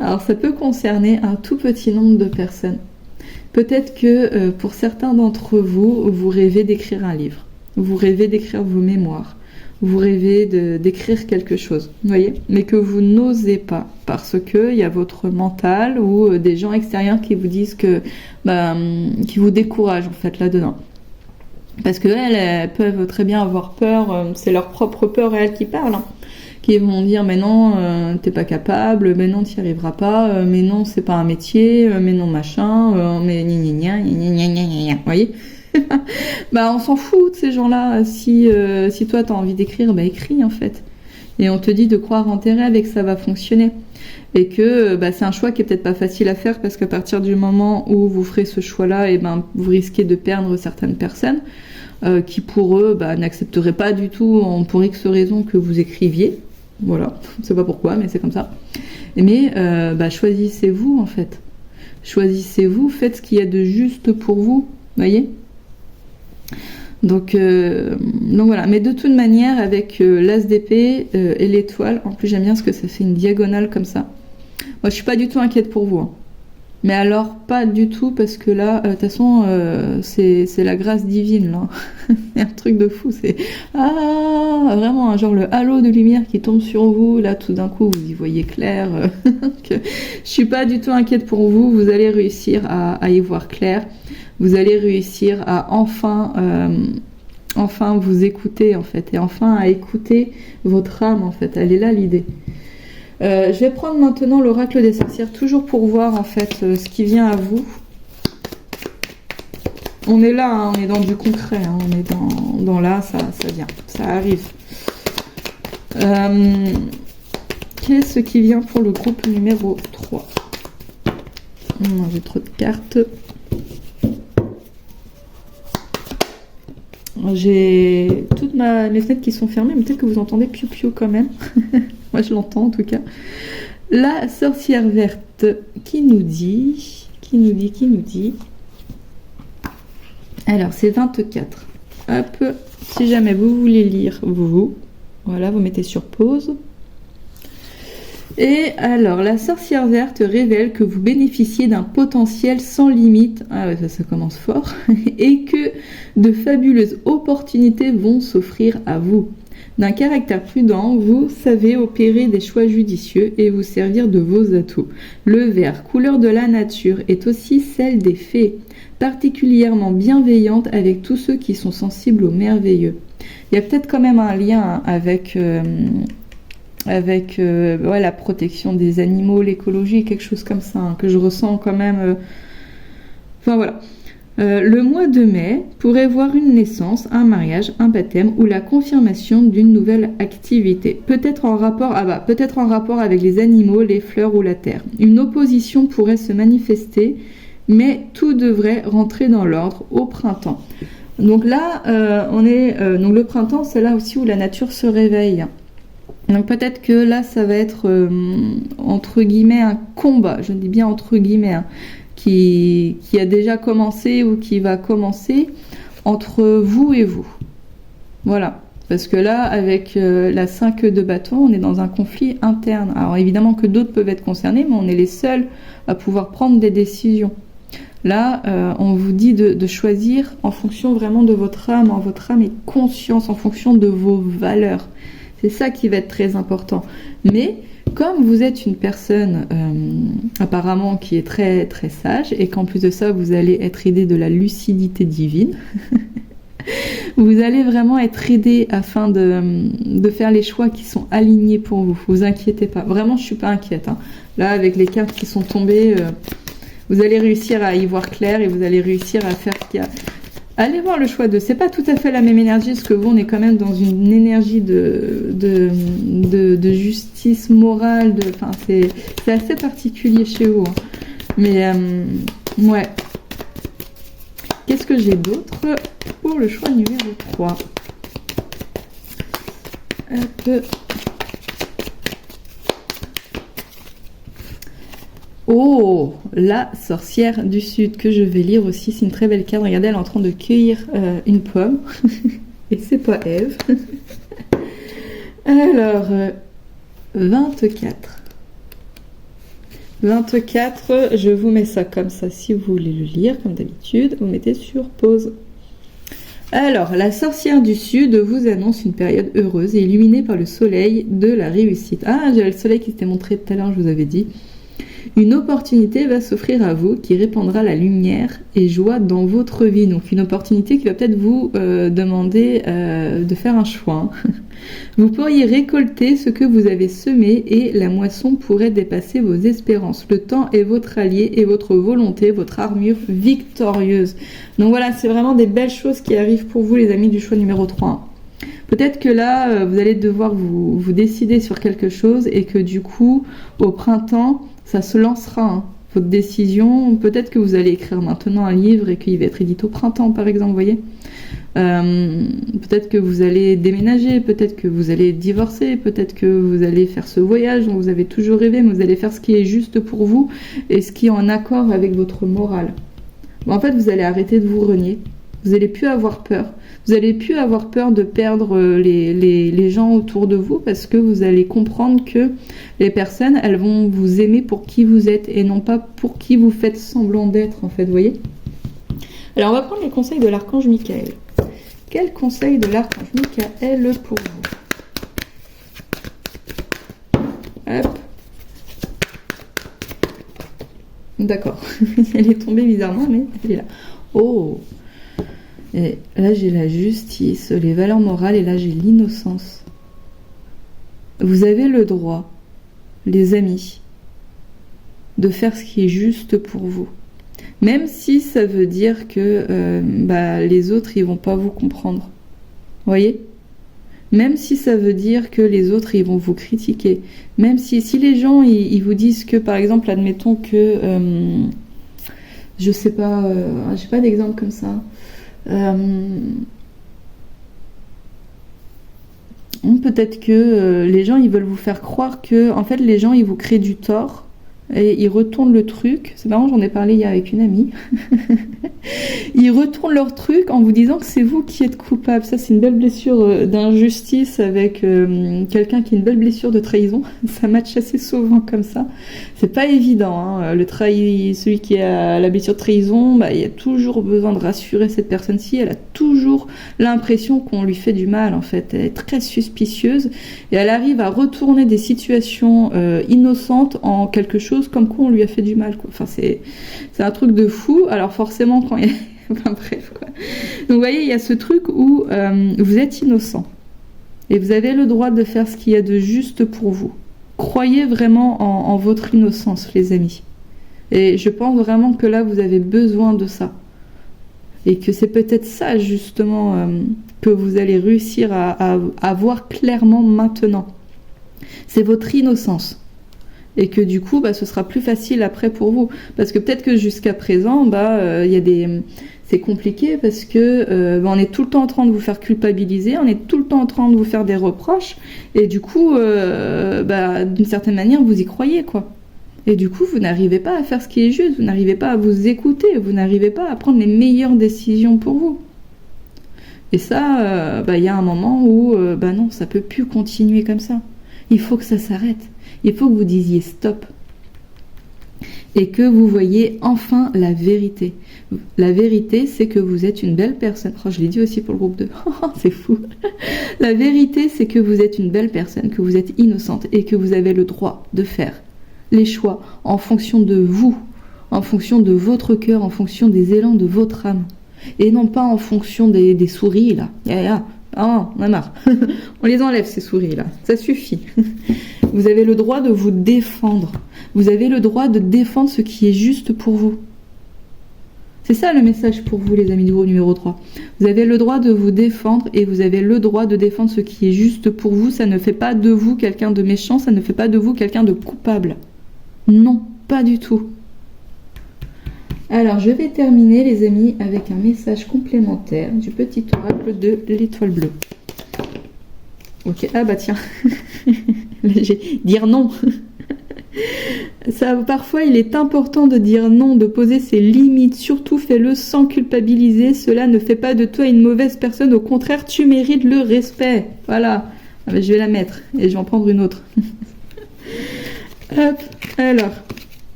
Alors, ça peut concerner un tout petit nombre de personnes. Peut-être que pour certains d'entre vous, vous rêvez d'écrire un livre. Vous rêvez d'écrire vos mémoires. Vous rêvez d'écrire quelque chose, vous voyez, mais que vous n'osez pas parce que il y a votre mental ou des gens extérieurs qui vous disent que, qui vous découragent en fait là-dedans. Parce que elles peuvent très bien avoir peur, c'est leur propre peur à elles qui parlent, hein, qui vont dire mais non, t'es pas capable, mais non, t'y arriveras pas, mais non, c'est pas un métier, mais non machin, mais gna gna gna gna gna, vous voyez. Bah on s'en fout de ces gens-là. Si toi t'as envie d'écrire, bah écris en fait. Et on te dit de croire en tes rêves et que ça va fonctionner. Et que c'est un choix qui est peut-être pas facile à faire parce qu'à partir du moment où vous ferez ce choix-là, et vous risquez de perdre certaines personnes qui pour eux n'accepteraient pas du tout pour X raison que vous écriviez. Voilà, je sais pas pourquoi, mais c'est comme ça. Mais choisissez-vous en fait. Choisissez-vous, faites ce qu'il y a de juste pour vous, voyez. Donc voilà, mais de toute manière avec l'as d'épée et l'étoile, en plus j'aime bien parce que ça fait une diagonale comme ça. Moi je suis pas du tout inquiète pour vous, hein. Mais alors pas du tout parce que là, de toute façon c'est la grâce divine là. C'est un truc de fou, c'est vraiment genre le halo de lumière qui tombe sur vous, là tout d'un coup vous y voyez clair. Je suis pas du tout inquiète pour vous, vous allez réussir à y voir clair. Vous allez réussir à enfin vous écouter en fait, et enfin à écouter votre âme en fait. Elle est là l'idée. Je vais prendre maintenant l'oracle des sorcières, toujours pour voir en fait ce qui vient à vous. On est là, hein, on est dans du concret, hein, on est dans là, ça vient, ça arrive. Qu'est-ce qui vient pour le groupe numéro 3 ? J'ai trop de cartes. J'ai toutes mes fenêtres qui sont fermées, mais peut-être que vous entendez piou-piou quand même. Moi, je l'entends en tout cas. La sorcière verte qui nous dit. Alors, c'est 24. Hop, si jamais vous voulez lire, voilà, vous mettez sur pause. Et alors, la sorcière verte révèle que vous bénéficiez d'un potentiel sans limite, ça commence fort, et que de fabuleuses opportunités vont s'offrir à vous. D'un caractère prudent, vous savez opérer des choix judicieux et vous servir de vos atouts. Le vert, couleur de la nature, est aussi celle des fées, particulièrement bienveillante avec tous ceux qui sont sensibles au merveilleux. Il y a peut-être quand même un lien avec la protection des animaux, l'écologie, quelque chose comme ça, hein, que je ressens quand même. Enfin voilà. Le mois de mai pourrait voir une naissance, un mariage, un baptême ou la confirmation d'une nouvelle activité. Peut-être en rapport avec les animaux, les fleurs ou la terre. Une opposition pourrait se manifester, mais tout devrait rentrer dans l'ordre au printemps. Donc là, donc le printemps, c'est là aussi où la nature se réveille. Donc peut-être que là, ça va être entre guillemets un combat. Je dis bien entre guillemets. Qui a déjà commencé ou qui va commencer entre vous et vous. Voilà. Parce que là, avec la 5 de bâton, on est dans un conflit interne. Alors évidemment que d'autres peuvent être concernés, mais on est les seuls à pouvoir prendre des décisions. Là, on vous dit de choisir en fonction vraiment de votre âme. Votre âme est conscience en fonction de vos valeurs. C'est ça qui va être très important. Mais comme vous êtes une personne apparemment qui est très très sage et qu'en plus de ça, vous allez être aidé de la lucidité divine, vous allez vraiment être aidé afin de faire les choix qui sont alignés pour vous. Vous inquiétez pas. Vraiment, je suis pas inquiète. Hein. Là, avec les cartes qui sont tombées, vous allez réussir à y voir clair et vous allez réussir à faire ce qu'il y a. Allez voir le choix 2. C'est pas tout à fait la même énergie, parce que vous, on est quand même dans une énergie de justice morale. Enfin, c'est assez particulier chez vous. Hein. Mais, ouais. Qu'est-ce que j'ai d'autre pour le choix numéro 3 ? Hop. Oh, la sorcière du Sud, que je vais lire aussi. C'est une très belle carte. Regardez, elle est en train de cueillir une pomme. Et c'est pas Ève. Alors, 24. 24, je vous mets ça comme ça si vous voulez le lire, comme d'habitude. Vous mettez sur pause. Alors, la sorcière du Sud vous annonce une période heureuse et illuminée par le soleil de la réussite. Ah, j'ai le soleil qui s'était montré tout à l'heure, je vous avais dit. Une opportunité va s'offrir à vous qui répandra la lumière et joie dans votre vie. Donc une opportunité qui va peut-être vous demander de faire un choix. Vous pourriez récolter ce que vous avez semé et la moisson pourrait dépasser vos espérances. Le temps est votre allié et votre volonté, votre armure victorieuse. Donc voilà, c'est vraiment des belles choses qui arrivent pour vous les amis du choix numéro 3. Peut-être que là, vous allez devoir vous décider sur quelque chose et que du coup, au printemps, ça se lancera, hein, votre décision. Peut-être que vous allez écrire maintenant un livre et qu'il va être édité au printemps, par exemple, vous voyez. Peut-être que vous allez déménager, peut-être que vous allez divorcer, peut-être que vous allez faire ce voyage dont vous avez toujours rêvé, mais vous allez faire ce qui est juste pour vous et ce qui est en accord avec votre morale. Bon, en fait, vous allez arrêter de vous renier. Vous n'allez plus avoir peur. Vous n'allez plus avoir peur de perdre les gens autour de vous parce que vous allez comprendre que les personnes, elles vont vous aimer pour qui vous êtes et non pas pour qui vous faites semblant d'être, en fait, vous voyez. Alors, on va prendre les conseils de l'archange Michael. Quel conseil de l'archange Michael pour vous ? Hop. D'accord. Elle est tombée bizarrement, mais elle est là. Oh. Et là, j'ai la justice, les valeurs morales, et là, j'ai l'innocence. Vous avez le droit, les amis, de faire ce qui est juste pour vous. Même si ça veut dire que les autres, ils vont pas vous comprendre. Vous voyez ? Même si ça veut dire que les autres, ils vont vous critiquer. Même si les gens, ils vous disent que, par exemple, admettons que... je sais pas, j'ai pas d'exemple comme ça. Peut-être que les gens ils veulent vous faire croire que en fait les gens ils vous créent du tort et ils retournent le truc. C'est marrant, j'en ai parlé hier avec une amie. Ils retournent leur truc en vous disant que c'est vous qui êtes coupable. Ça, c'est une belle blessure d'injustice avec quelqu'un qui a une belle blessure de trahison. Ça match assez souvent comme ça. C'est pas évident, hein. Celui qui a la blessure de trahison, il a toujours besoin de rassurer cette personne-ci. Elle a toujours l'impression qu'on lui fait du mal, en fait. Elle est très suspicieuse et elle arrive à retourner des situations innocentes en quelque chose comme quoi on lui a fait du mal, quoi. Enfin, c'est un truc de fou. Alors forcément, quand il y a... Enfin bref, quoi. Donc vous voyez, il y a ce truc où vous êtes innocent et vous avez le droit de faire ce qu'il y a de juste pour vous. Croyez vraiment en votre innocence, les amis. Et je pense vraiment que là, vous avez besoin de ça. Et que c'est peut-être ça, justement, que vous allez réussir à voir clairement maintenant. C'est votre innocence. Et que du coup, ce sera plus facile après pour vous. Parce que peut-être que jusqu'à présent, il y a des... C'est compliqué parce que on est tout le temps en train de vous faire culpabiliser, on est tout le temps en train de vous faire des reproches, et du coup, d'une certaine manière, vous y croyez, quoi. Et du coup, vous n'arrivez pas à faire ce qui est juste, vous n'arrivez pas à vous écouter, vous n'arrivez pas à prendre les meilleures décisions pour vous. Et ça, il y a un moment où, non, ça peut plus continuer comme ça. Il faut que ça s'arrête. Il faut que vous disiez stop. Et que vous voyez enfin la vérité. La vérité, c'est que vous êtes une belle personne. Oh, je l'ai dit aussi pour le groupe 2. C'est fou. La vérité, c'est que vous êtes une belle personne, que vous êtes innocente et que vous avez le droit de faire les choix en fonction de vous, en fonction de votre cœur, en fonction des élans de votre âme. Et non pas en fonction des souris, là. Ah, on a marre. On les enlève, ces souris, là. Ça suffit. Vous avez le droit de vous défendre. Vous avez le droit de défendre ce qui est juste pour vous. C'est ça le message pour vous, les amis du groupe numéro 3. Vous avez le droit de vous défendre et vous avez le droit de défendre ce qui est juste pour vous. Ça ne fait pas de vous quelqu'un de méchant, ça ne fait pas de vous quelqu'un de coupable. Non, pas du tout. Alors, je vais terminer, les amis, avec un message complémentaire du petit oracle de l'étoile bleue. Ok, ah bah tiens, dire non. Ça, parfois, il est important de dire non, de poser ses limites. Surtout, fais-le sans culpabiliser. Cela ne fait pas de toi une mauvaise personne. Au contraire, tu mérites le respect. Voilà. Ah bah, je vais la mettre et je vais en prendre une autre. Hop, alors.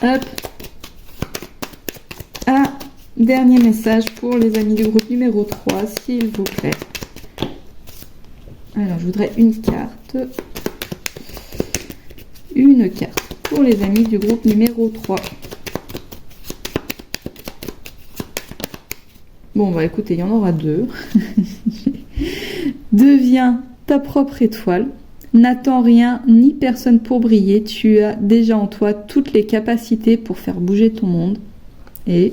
Hop. Ah, dernier message pour les amis du groupe numéro 3, s'il vous plaît. Alors, je voudrais une carte. Une carte pour les amis du groupe numéro 3. Bon, bah écoutez, il y en aura deux. Deviens ta propre étoile. N'attends rien ni personne pour briller. Tu as déjà en toi toutes les capacités pour faire bouger ton monde. Et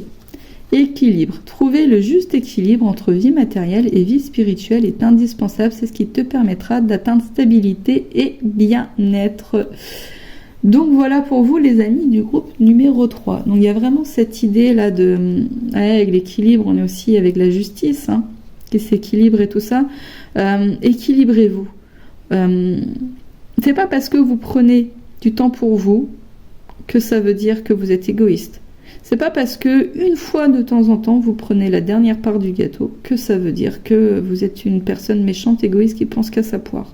équilibre. Trouver le juste équilibre entre vie matérielle et vie spirituelle est indispensable. C'est ce qui te permettra d'atteindre stabilité et bien-être. Donc voilà pour vous, les amis du groupe numéro 3. Donc il y a vraiment cette idée là de avec l'équilibre, on est aussi avec la justice, qui s'équilibre et tout ça. Équilibrez-vous. C'est pas parce que vous prenez du temps pour vous que ça veut dire que vous êtes égoïste. C'est pas parce que une fois de temps en temps vous prenez la dernière part du gâteau que ça veut dire que vous êtes une personne méchante, égoïste qui pense qu'à sa poire.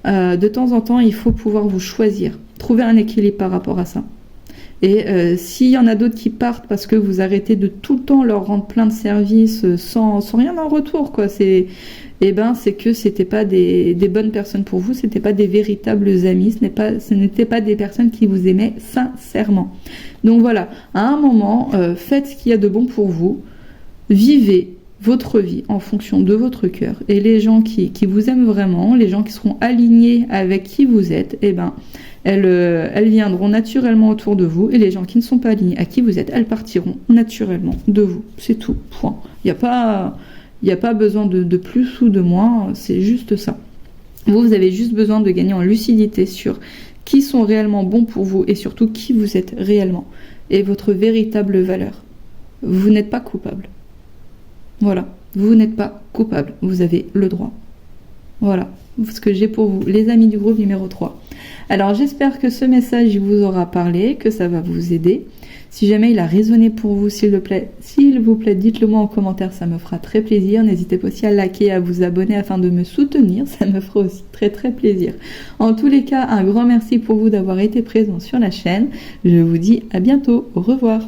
De temps en temps, il faut pouvoir vous choisir, trouver un équilibre par rapport à ça. Et s'il y en a d'autres qui partent parce que vous arrêtez de tout le temps leur rendre plein de services sans rien en retour, quoi. C'est que c'était pas des bonnes personnes pour vous, c'était pas des véritables amis, ce n'étaient pas des personnes qui vous aimaient sincèrement. Donc voilà, à un moment, faites ce qu'il y a de bon pour vous, vivez votre vie en fonction de votre cœur, et les gens qui vous aiment vraiment, les gens qui seront alignés avec qui vous êtes, elles viendront naturellement autour de vous, et les gens qui ne sont pas alignés à qui vous êtes, elles partiront naturellement de vous. C'est tout, point. Il n'y a pas besoin de plus ou de moins, c'est juste ça. Vous avez juste besoin de gagner en lucidité sur qui sont réellement bons pour vous et surtout qui vous êtes réellement et votre véritable valeur. Vous n'êtes pas coupable. Voilà, vous n'êtes pas coupable, vous avez le droit. Voilà ce que j'ai pour vous, les amis du groupe numéro 3. Alors j'espère que ce message vous aura parlé, que ça va vous aider. Si jamais il a résonné pour vous, s'il vous plaît, dites-le moi en commentaire, ça me fera très plaisir. N'hésitez pas aussi à liker et à vous abonner afin de me soutenir, ça me fera aussi très très plaisir. En tous les cas, un grand merci pour vous d'avoir été présent sur la chaîne. Je vous dis à bientôt, au revoir.